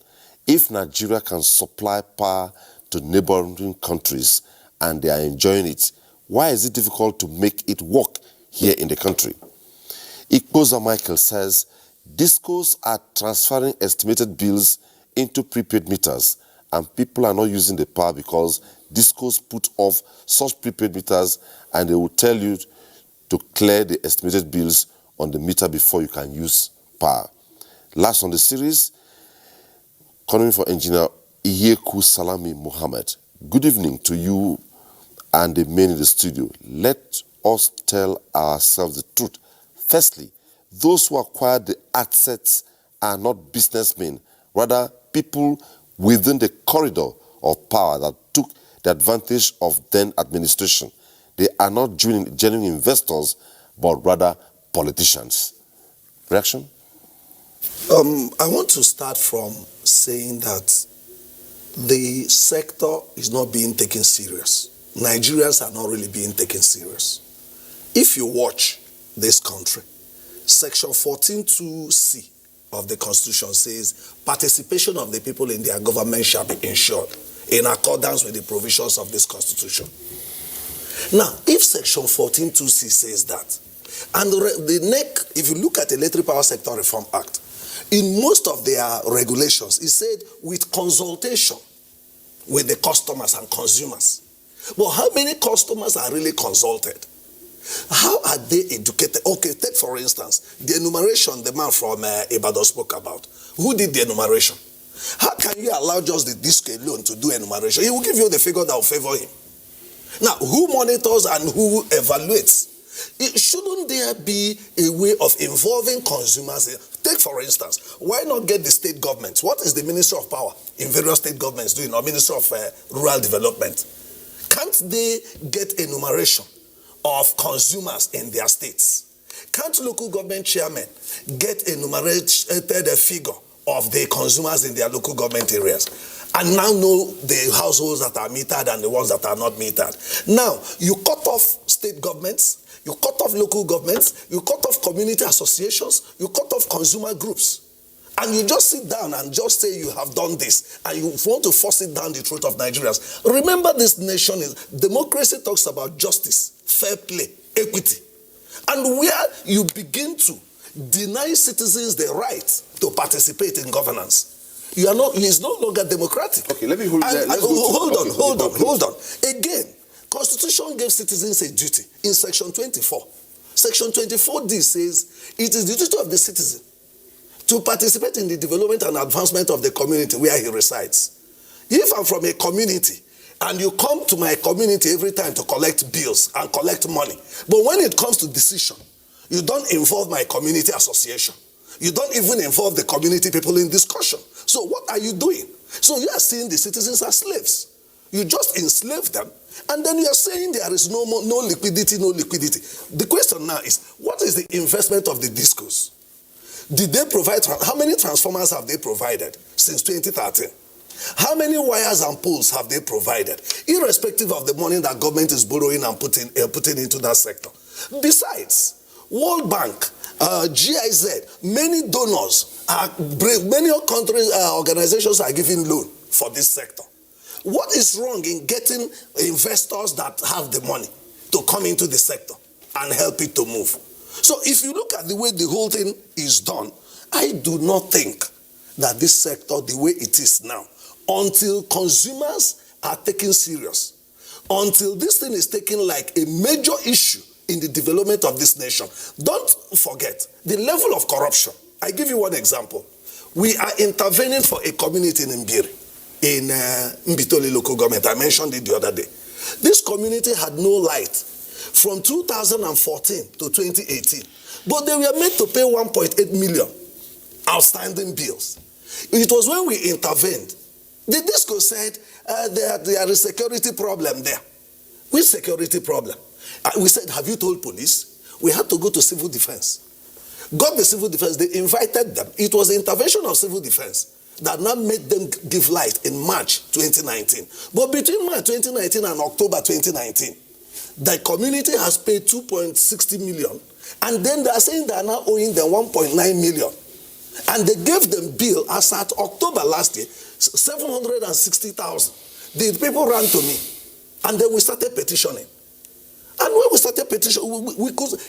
If Nigeria can supply power to neighboring countries and they are enjoying it, why is it difficult to make it work here in the country? Ikpoza Michael says, discos are transferring estimated bills into prepaid meters and people are not using the power because discos put off such prepaid meters and they will tell you to clear the estimated bills on the meter before you can use power. Last on the series, calling for engineer Iyeku Salami Mohammed. Good evening to you and the men in the studio. Let us tell ourselves the truth. Firstly, those who acquired the assets are not businessmen, rather people within the corridor of power that took the advantage of then administration. They are not genuine investors, but rather politicians. Reaction? I want to start from saying that the sector is not being taken serious. Nigerians are not really being taken serious. If you watch this country, Section 14(2)(c) of the Constitution says participation of the people in their government shall be ensured in accordance with the provisions of this Constitution. Now, if Section 14(2)(c) says that, and the NEC, if you look at the Electric Power Sector Reform Act, in most of their regulations, it said with consultation with the customers and consumers. But how many customers are really consulted? How are they educated? Okay, take for instance, the enumeration the man from Ibadan spoke about. Who did the enumeration? How can you allow just the disc alone to do enumeration? He will give you the figure that will favor him. Now, who monitors and who evaluates? Shouldn't there be a way of involving consumers? Take for instance, why not get the state governments? What is the Ministry of Power in various state governments doing, or Ministry of Rural Development? Can't they get enumeration of consumers in their states? Can't local government chairmen get enumerated figure of the consumers in their local government areas and now know the households that are metered and the ones that are not metered? Now, you cut off state governments, you cut off local governments, you cut off community associations, you cut off consumer groups. And you just sit down and just say you have done this and you want to force it down the throat of Nigerians. Remember, this nation is, democracy talks about justice, fair play, equity. And where you begin to deny citizens the right to participate in governance, you are not, it's no longer democratic. Okay, let me hold that. Hold on. Again, Constitution gave citizens a duty in Section 24. Section 24D says it is the duty of the citizen to participate in the development and advancement of the community where he resides. If I'm from a community and you come to my community every time to collect bills and collect money, but when it comes to decision, you don't involve my community association. You don't even involve the community people in discussion. So what are you doing? So you are seeing the citizens as slaves. You just enslave them And then you are saying there is no liquidity, no liquidity. The question now is, what is the investment of the discos? Did they provide, how many transformers have they provided since 2013? How many wires and poles have they provided, irrespective of the money that government is borrowing and putting into that sector? Besides, World Bank, GIZ, many donors, many countries, organizations are giving loan for this sector. What is wrong in getting investors that have the money to come into the sector and help it to move? So if you look at the way the whole thing is done, I do not think that this sector, the way it is now, until consumers are taken serious, until this thing is taken like a major issue in the development of this nation. Don't forget the level of corruption. I give you one example. We are intervening for a community in Mbiri, in Mbitoli local government. I mentioned it the other day. This community had no light from 2014 to 2018, but they were made to pay 1.8 million outstanding bills. It was when we intervened. The DISCO said there is a security problem there. Which security problem? We said, have you told police? We had to go to civil defense. Got the civil defense, they invited them. It was the intervention of civil defense that now made them give light in March 2019. But between March 2019 and October 2019, the community has paid 2.60 million. And then they are saying they are now owing them 1.9 million. And they gave them bill as at October last year, 760,000. The people ran to me. And then we started petitioning. And when we started petitioning,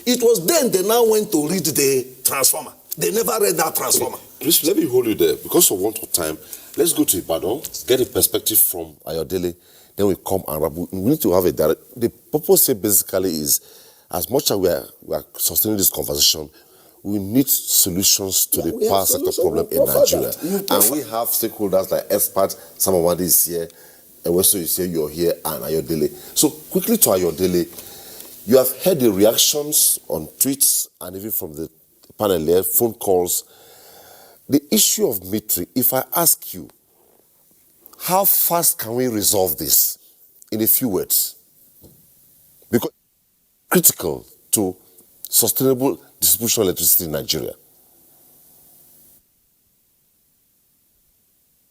it was then they now went to read the transformer. They never read that transformer. Please, let me hold you there. Because of want of time, let's go to Ibadan, get a perspective from Ayodele, then we come and we need to have a direct. The purpose here basically is, as much as we are sustaining this conversation, we need solutions to the power sector problem in Nigeria. And we have stakeholders like experts, some of them is here, and also is here, you're here, and Ayodele. So quickly to Ayodele, you have heard the reactions on tweets and even from the panel here, phone calls. The issue of metering, if I ask you, how fast can we resolve this in a few words? Because it's critical to sustainable distribution of electricity in Nigeria.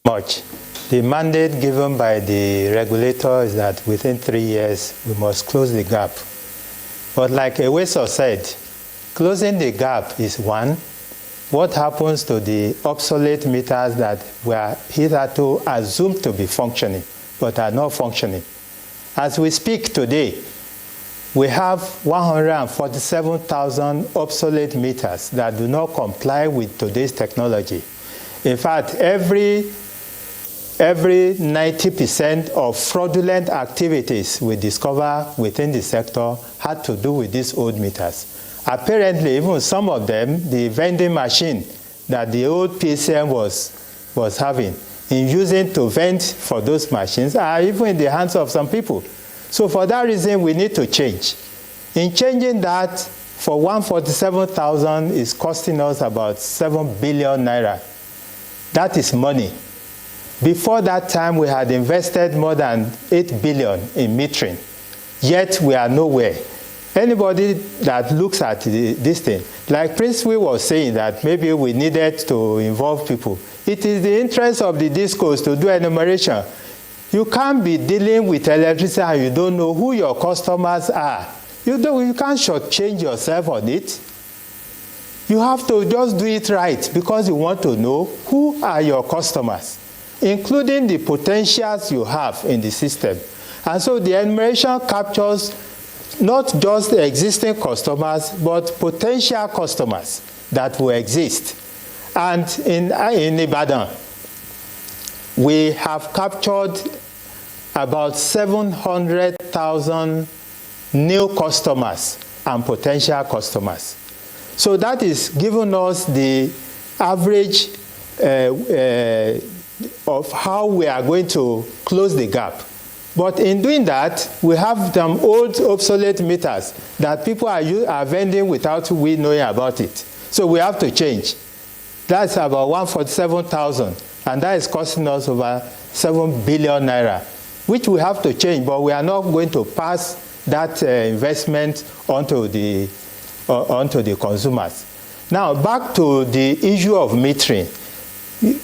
Much. The mandate given by the regulator is that within 3 years we must close the gap. But like Eweso said, closing the gap is one. What happens to the obsolete meters that were hitherto assumed to be functioning but are not functioning? As we speak today, we have 147,000 obsolete meters that do not comply with today's technology. In fact, every 90% of fraudulent activities we discover within the sector had to do with these old meters. Apparently, even some of them, the vending machine that the old PCM was having in using to vend for those machines are even in the hands of some people. So for that reason, we need to change. In changing that, for 147,000 is costing us about 7 billion naira. That is money. Before that time, we had invested more than 8 billion in metering, yet we are nowhere. Anybody that looks at this thing, like Prince Will was saying that maybe we needed to involve people. It is the interest of the discos to do enumeration. You can't be dealing with electricity and you don't know who your customers are. You can't shortchange yourself on it. You have to just do it right because you want to know who are your customers, including the potentials you have in the system. And so the enumeration captures not just existing customers, but potential customers that will exist. And in Ibadan, we have captured about 700,000 new customers and potential customers. So that is giving us the average of how we are going to close the gap. But in doing that, we have some old obsolete meters that people are vending without we knowing about it. So we have to change. That's about 147,000, and that is costing us over 7 billion naira. which we have to change, but we are not going to pass that investment onto the consumers. Now, back to the issue of metering.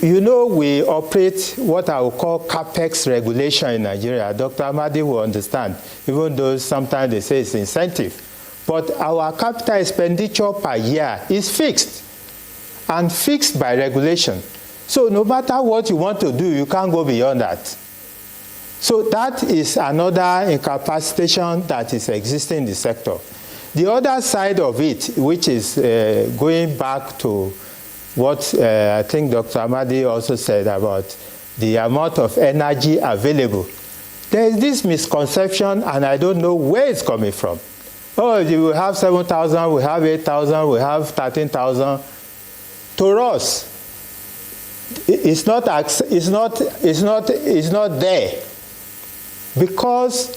You know, we operate what I would call capex regulation in Nigeria. Dr. Amadi will understand, even though sometimes they say it's incentive. But our capital expenditure per year is fixed, and fixed by regulation. So no matter what you want to do, you can't go beyond that. So that is another incapacitation that is existing in the sector. The other side of it, which is going back to what I think Dr. Amadi also said about the amount of energy available. There is this misconception, and I don't know where it's coming from. Oh, you will have 7,000, we have 8,000, we have 13,000. To us, it's not there. Because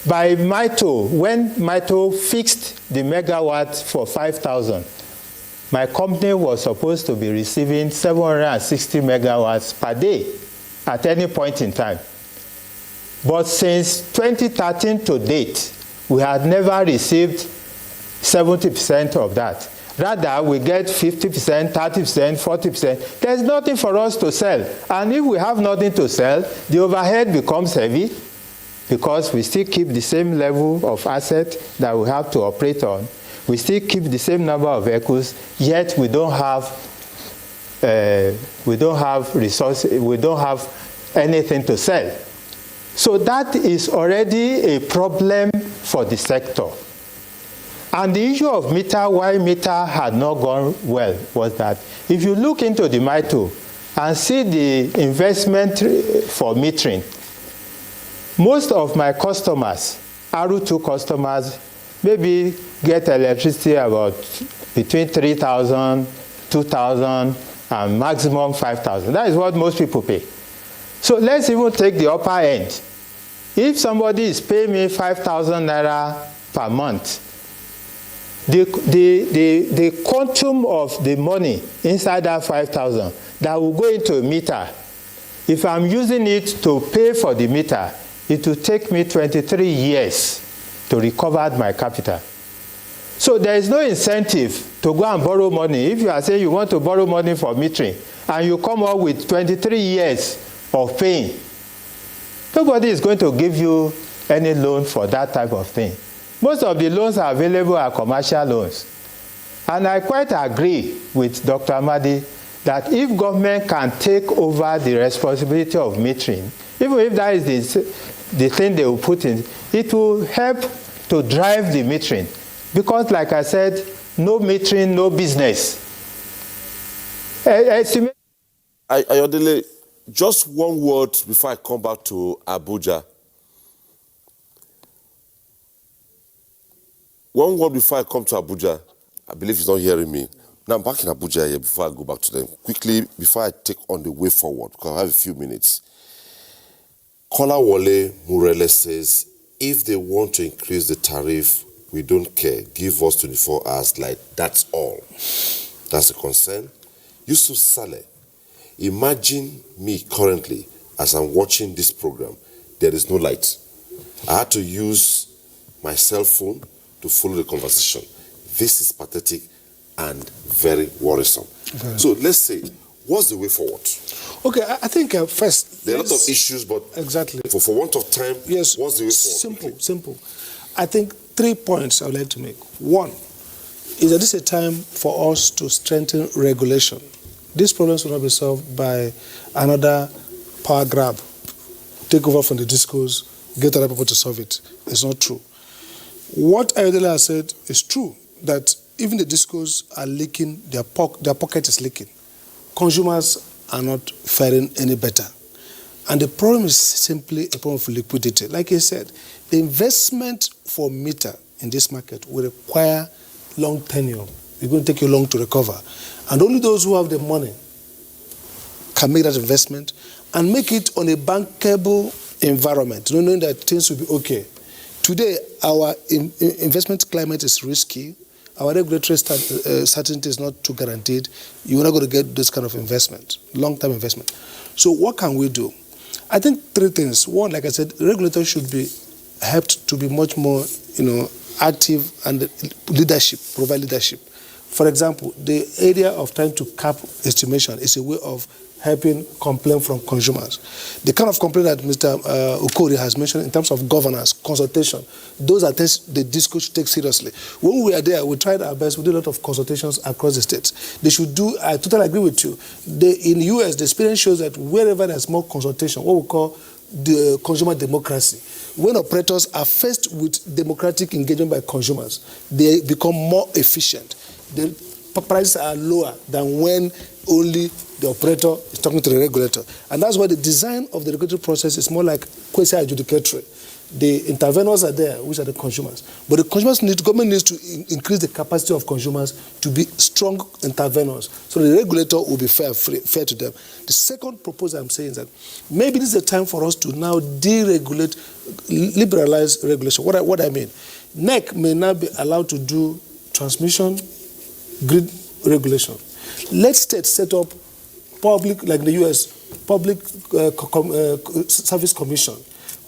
by MITO, when MITO fixed the megawatt for 5,000, my company was supposed to be receiving 760 megawatts per day at any point in time. But since 2013 to date, we had never received 70% of that. Rather, we get 50%, 30%, 40%. There's nothing for us to sell. And if we have nothing to sell, the overhead becomes heavy because we still keep the same level of asset that we have to operate on. We still keep the same number of vehicles, yet we don't have resources, we don't have anything to sell. So that is already a problem for the sector. And the issue of meter, why meter had not gone well, was that if you look into the MITO and see the investment for metering, most of my customers, R2 customers, maybe get electricity about between 3,000, 2,000, and maximum 5,000. That is what most people pay. So let's even take the upper end. If somebody is paying me 5,000 naira per month, the quantum of the money inside that 5,000 that will go into a meter, if I'm using it to pay for the meter, it will take me 23 years to recover my capital. So there is no incentive to go and borrow money. If you are saying you want to borrow money for metering and you come up with 23 years of paying, nobody is going to give you any loan for that type of thing. Most of the loans are available are commercial loans. And I quite agree with Dr. Amadi that if government can take over the responsibility of metering, even if that is the thing they will put in, it will help to drive the metering. Because like I said, no metering, no business. Ayodele, just one word before I come back to Abuja. One word before I come to Abuja. I believe he's not hearing me. Now I'm back in Abuja here before I go back to them. Quickly, before I take on the way forward, because I have a few minutes. Kola Wole Murele says, if they want to increase the tariff, we don't care. Give us 24 hours light. That's all. That's a concern. Yusuf Saleh, imagine me currently as I'm watching this program. There is no light. I had to use my cell phone to follow the conversation. This is pathetic and very worrisome. So let's say, what's the way forward? Okay, I think first... There are a lot of issues, but exactly. For want of time, yes, what's the way forward? Simple. I think 3 points I would like to make. One, is that this is a time for us to strengthen regulation. These problems will not be solved by another power grab, take over from the discos, get other people to solve it. It's not true. What Ayodele has said is true, that even the discos are leaking, their pocket is leaking. Consumers are not faring any better. And the problem is simply a problem of liquidity. Like he said, the investment for meter in this market will require long tenure. It's going to take you long to recover. And only those who have the money can make that investment and make it on a bankable environment, knowing that things will be okay. Today, our investment climate is risky. Our regulatory certainty is not too guaranteed. You're not going to get this kind of investment, long-term investment. So what can we do? I think three things. One, like I said, regulators should be helped to be much more, active and provide leadership. For example, the area of trying to cap estimation is a way of helping complaint from consumers. The kind of complaint that Mr. Okori has mentioned in terms of governance, consultation, those are things the DISCO should take seriously. When we are there, we tried our best. We did a lot of consultations across the states. They should do, I totally agree with you. In the US, the experience shows that wherever there's more consultation, what we call the consumer democracy, when operators are faced with democratic engagement by consumers, they become more efficient. The prices are lower than when only the operator is talking to the regulator. And that's why the design of the regulatory process is more like quasi-adjudicatory. The interveners are there, which are the consumers. But the government needs to increase the capacity of consumers to be strong interveners, so the regulator will be fair to them. The second proposal I'm saying is that maybe this is a time for us to now deregulate, liberalize regulation. What I mean, NEC may now be allowed to do transmission, grid regulation. Let states set up public, like the US, public service commission,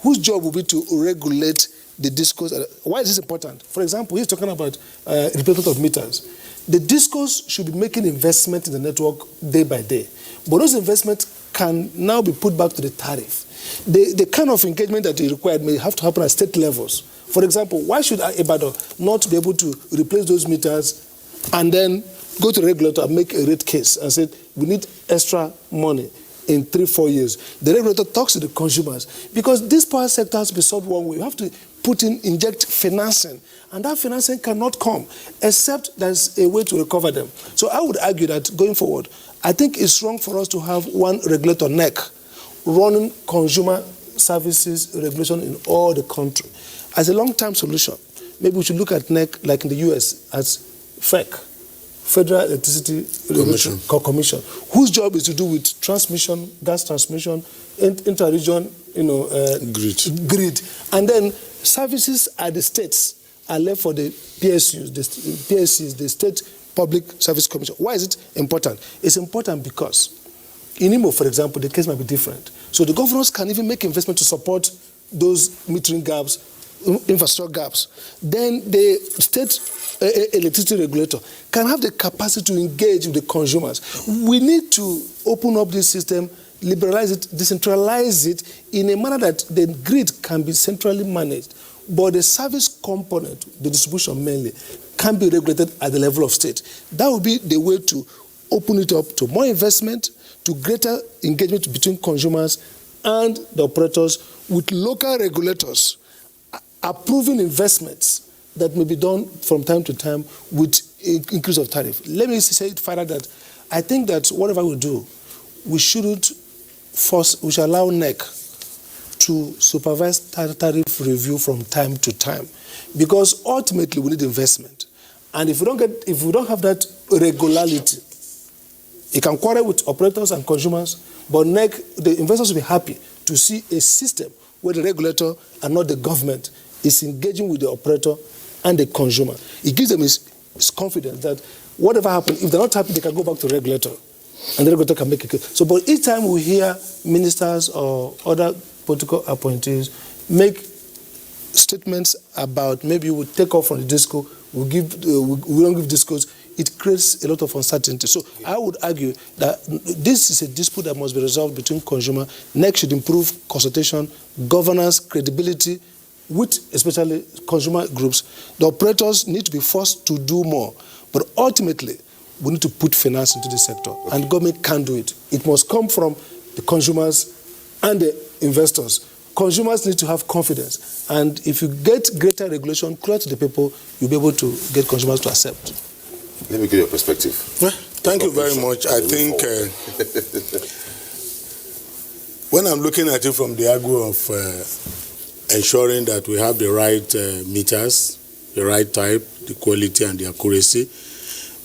whose job will be to regulate the DISCOs. Why is this important? For example, he's talking about replacement of meters. The DISCOs should be making investment in the network day by day. But those investments can now be put back to the tariff. The kind of engagement that is required may have to happen at state levels. For example, why should Ibadan not be able to replace those meters and then go to the regulator and make a rate case and say, we need extra money in 3-4 years? The regulator talks to the consumers, because this power sector has to be solved one way. You have to inject financing, and that financing cannot come except there's a way to recover them. So I would argue that going forward, I think it's wrong for us to have one regulator, NEC, running consumer services regulation in all the country. As a long-term solution, maybe we should look at NEC like in the US as FEC, Federal Electricity Commission, whose job is to do with transmission, gas transmission, inter-region, grid. And then services at the states are left for the PSUs, the State Public Service Commission. Why is it important? It's important because in Imo, for example, the case might be different. So the governors can even make investment to support those metering gaps, infrastructure gaps. Then the state electricity regulator can have the capacity to engage with the consumers. We need to open up this system, liberalize it, decentralize it in a manner that the grid can be centrally managed, but the service component, the distribution mainly, can be regulated at the level of state. That would be the way to open it up to more investment, to greater engagement between consumers and the operators, with local regulators approving investments that may be done from time to time with increase of tariff. Let me say it further that I think that whatever we do, we shouldn't force, we should allow NEC to supervise tariff review from time to time, because ultimately we need investment. And if we don't have that regularity, it can quarrel with operators and consumers, but NEC, the investors will be happy to see a system where the regulator and not the government is engaging with the operator and the consumer. It gives them his confidence that whatever happens, if they're not happy, they can go back to the regulator, and the regulator can make a case. So, but each time we hear ministers or other political appointees make statements about maybe we'll take off from the DISCO, we don't give DISCOs, it creates a lot of uncertainty. So I would argue that this is a dispute that must be resolved between consumer. NEC should improve consultation, governance, credibility, with especially consumer groups. The operators need to be forced to do more. But ultimately, we need to put finance into the sector. Okay. And government can do it. It must come from the consumers and the investors. Consumers need to have confidence. And if you get greater regulation clear to the people, you'll be able to get consumers to accept. Let me get your perspective. Thank you very much. I think when I'm looking at it from the angle of ensuring that we have the right meters, the right type, the quality and the accuracy,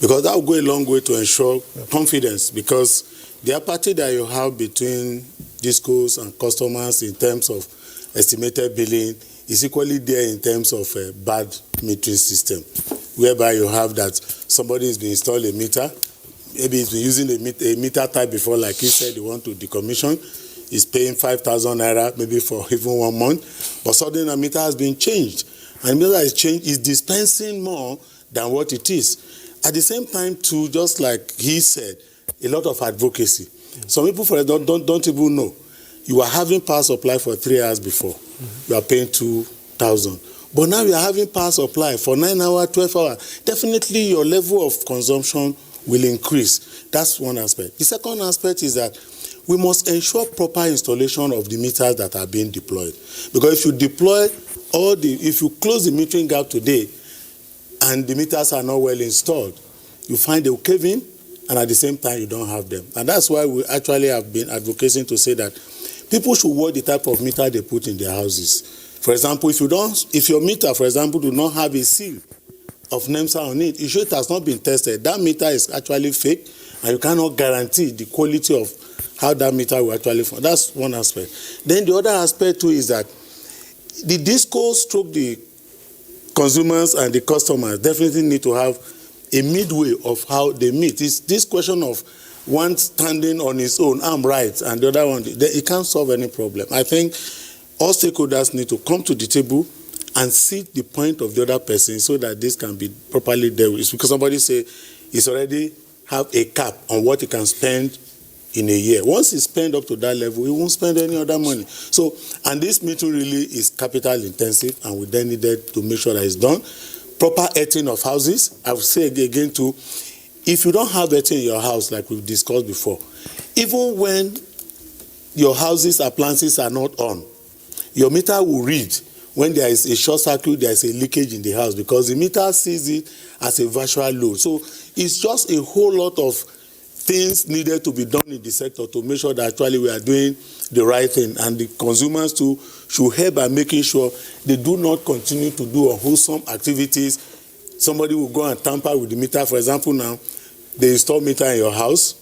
because that will go a long way to ensure confidence, because the apathy that you have between DISCOs and customers in terms of estimated billing is equally there in terms of a bad metering system, whereby you have that somebody has been installed a meter, maybe he's been using a meter type before, like he said, he want to decommission. is paying 5,000 naira maybe for even 1 month, but suddenly a meter has been changed. And the meter is changed, is dispensing more than what it is. At the same time, too, just like he said, a lot of advocacy. Some people, for example, don't even know. You are having power supply for 3 hours before. You are paying 2,000. But now you are having power supply for 9 hours, 12 hours. Definitely your level of consumption will increase. That's one aspect. The second aspect is that we must ensure proper installation of the meters that are being deployed. Because if you deploy if you close the metering gap today and the meters are not well installed, you find they will cave in, and at the same time you don't have them. And that's why we actually have been advocating to say that people should watch the type of meter they put in their houses. For example, if your meter, for example, do not have a seal of NEMSA on it, it has not been tested. That meter is actually fake, and you cannot guarantee the quality of how that meter will actually function. That's one aspect. Then the other aspect too is that the discos stroke the consumers and the customers definitely need to have a midway of how they meet. It's this question of one standing on his own, I'm right, and the other one, it can't solve any problem. I think all stakeholders need to come to the table and see the point of the other person so that this can be properly dealt with. It's because somebody say he's already have a cap on what he can spend in a year. Once he spend up to that level, he won't spend any other money. So, and this meeting really is capital intensive, and we then needed to make sure that it's done. Proper earthing of houses. I will say again too, if you don't have earthing in your house, like we've discussed before, even when your house's appliances are not on, your meter will read when there is a short circuit, there is a leakage in the house, because the meter sees it as a virtual load. So it's just a whole lot of things needed to be done in the sector to make sure that actually we are doing the right thing, and the consumers too should help by making sure they do not continue to do unwholesome activities. Somebody will go and tamper with the meter. For example, now they install meter in your house.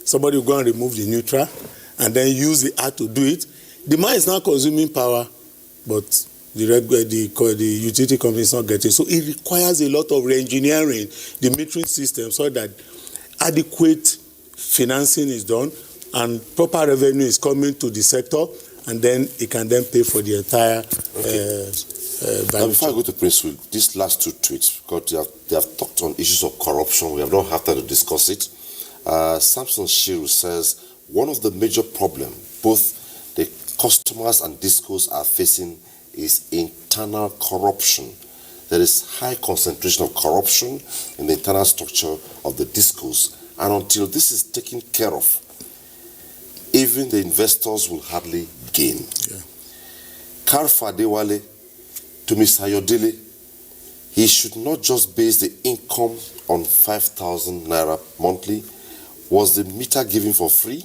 Somebody will go and remove the neutral and then use the app to do it. The man is not consuming power, but the utility company is not getting. So it requires a lot of re-engineering the metering system so that adequate financing is done and proper revenue is coming to the sector, and then it can then pay for the entire now, before I go to Prince Will, these last two tweets, because they have talked on issues of corruption, we have not had time to discuss it. Samson Shiru says one of the major problems both the customers and discos are facing is internal corruption. There is high concentration of corruption in the internal structure of the discos, and until this is taken care of, even the investors will hardly gain. Yeah. Karfa Dewale, to Mr. Yodele, he should not just base the income on 5,000 naira monthly. Was the meter given for free?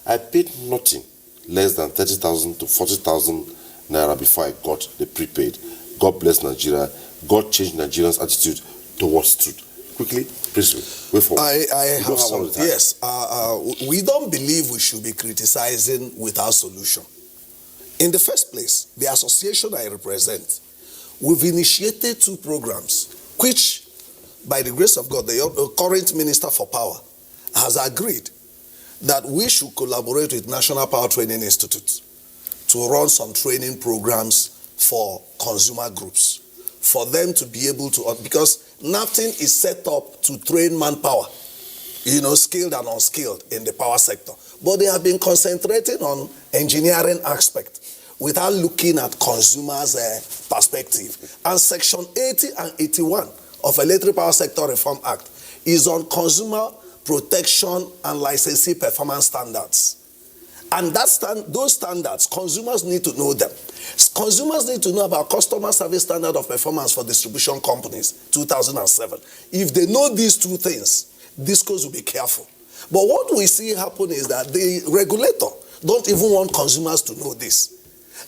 I paid nothing less than 30,000 to 40,000 naira before I got the prepaid. God bless Nigeria. God changed Nigerians' attitude towards truth. Quickly, please wait for. I have some. Yes, we don't believe we should be criticizing without solution. In the first place, the association I represent, we've initiated 2 programs, which, by the grace of God, the current Minister for Power has agreed that we should collaborate with National Power Training Institute to run some training programs for consumer groups, for them to be able to, because NAFTIN is set up to train manpower, skilled and unskilled in the power sector. But they have been concentrating on engineering aspect without looking at consumers' perspective. And Section 80 and 81 of Electric Power Sector Reform Act is on consumer protection and licensing performance standards. And those standards, consumers need to know them. Consumers need to know about Customer Service Standard of Performance for Distribution Companies, 2007. If they know these 2 things, discos will be careful. But what we see happen is that the regulator don't even want consumers to know this.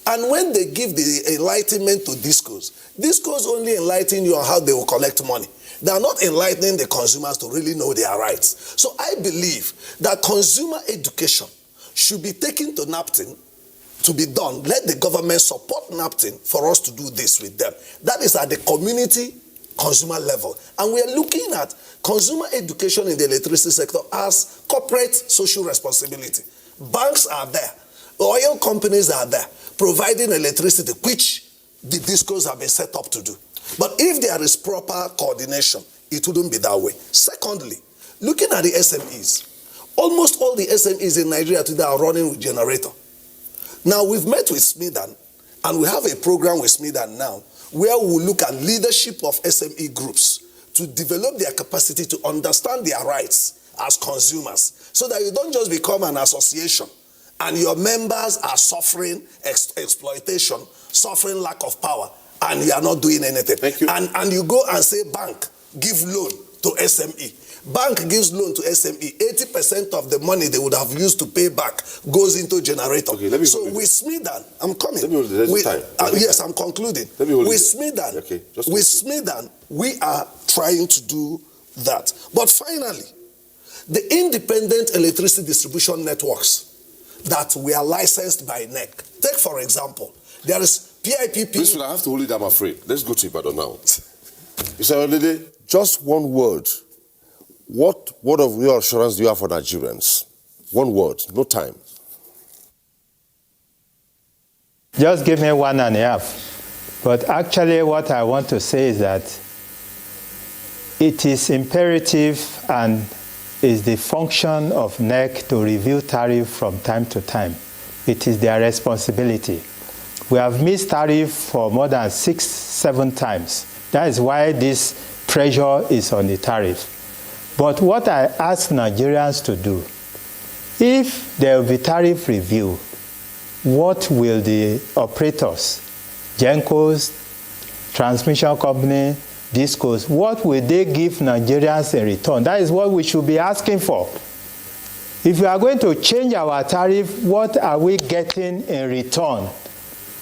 And when they give the enlightenment to discos only enlighten you on how they will collect money. They are not enlightening the consumers to really know their rights. So I believe that consumer education should be taken to NAPTIN to be done. Let the government support NAPTIN for us to do this with them. That is at the community consumer level. And we are looking at consumer education in the electricity sector as corporate social responsibility. Banks are there. Oil companies are there providing electricity, which the discos have been set up to do. But if there is proper coordination, it wouldn't be that way. Secondly, looking at the SMEs, almost all the SMEs in Nigeria today are running with generator. Now, we've met with Smidan, and we have a program with Smidan now, where we will look at leadership of SME groups to develop their capacity to understand their rights as consumers, so that you don't just become an association and your members are suffering exploitation, suffering lack of power, and you are not doing anything. Thank you. And you go and say, bank, give loan to SME. Bank gives loan to SME. 80% of the money they would have used to pay back goes into generator. Okay, so with Smidan, I'm coming. Time. Yes, I'm concluding. With Smidan, we are trying to do that. But finally, the independent electricity distribution networks that we are licensed by NEC. Take, for example, there is PIPP. Listen, I have to hold it, I'm afraid. Let's go to Ibadan now. Mr. Olede, just one word. What word of real assurance do you have for Nigerians? One word, no time. Just give me 1.5. But actually what I want to say is that it is imperative and is the function of NEC to review tariff from time to time. It is their responsibility. We have missed tariff for more than 6-7 times. That is why this pressure is on the tariff. But what I ask Nigerians to do, if there will be tariff review, what will the operators, Gencos, transmission company, discos, what will they give Nigerians in return? That is what we should be asking for. If we are going to change our tariff, what are we getting in return?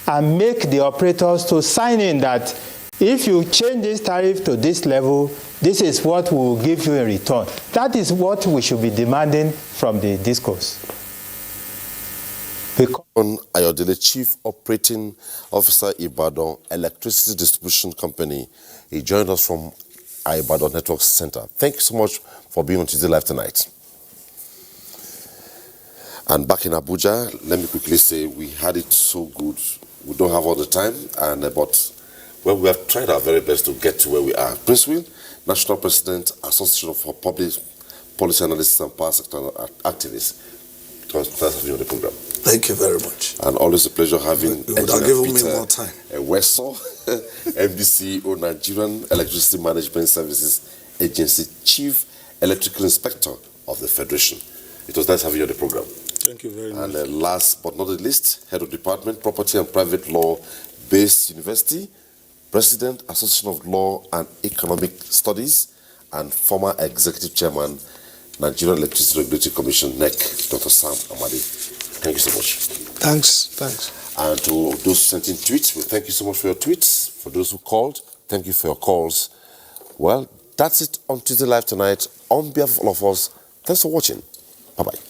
And make the operators to sign in that if you change this tariff to this level, this is what we will give you in return. That is what we should be demanding from the discos. Ayodele, Chief Operating Officer, Ibadan Electricity Distribution Company. He joined us from Ibadan Network Center. Thank you so much for being on Tuesday Live tonight. And back in Abuja, let me quickly say we had it so good. We don't have all the time, but we have tried our very best to get to where we are. Prince Will, National President, Association for Public Policy Analysts and Power Sector Activists. Thanks for having on the program. Thank you very much. And always a pleasure having you would have given me more time. Weso, MDCO, Nigerian Electricity Management Services Agency, Chief Electrical Inspector of the Federation. It was nice having you on the program. Thank you very much. And last but not the least, Head of Department, Property and Private Law, Based University, President, Association of Law and Economic Studies, and former Executive Chairman, Nigerian Electricity Regulatory Commission, NEC, Dr. Sam Amadi. Thank you so much. Thanks. And to those who sent in tweets, well, thank you so much for your tweets. For those who called, thank you for your calls. Well, that's it on Tuesday Live tonight. On behalf of all of us, thanks for watching. Bye-bye.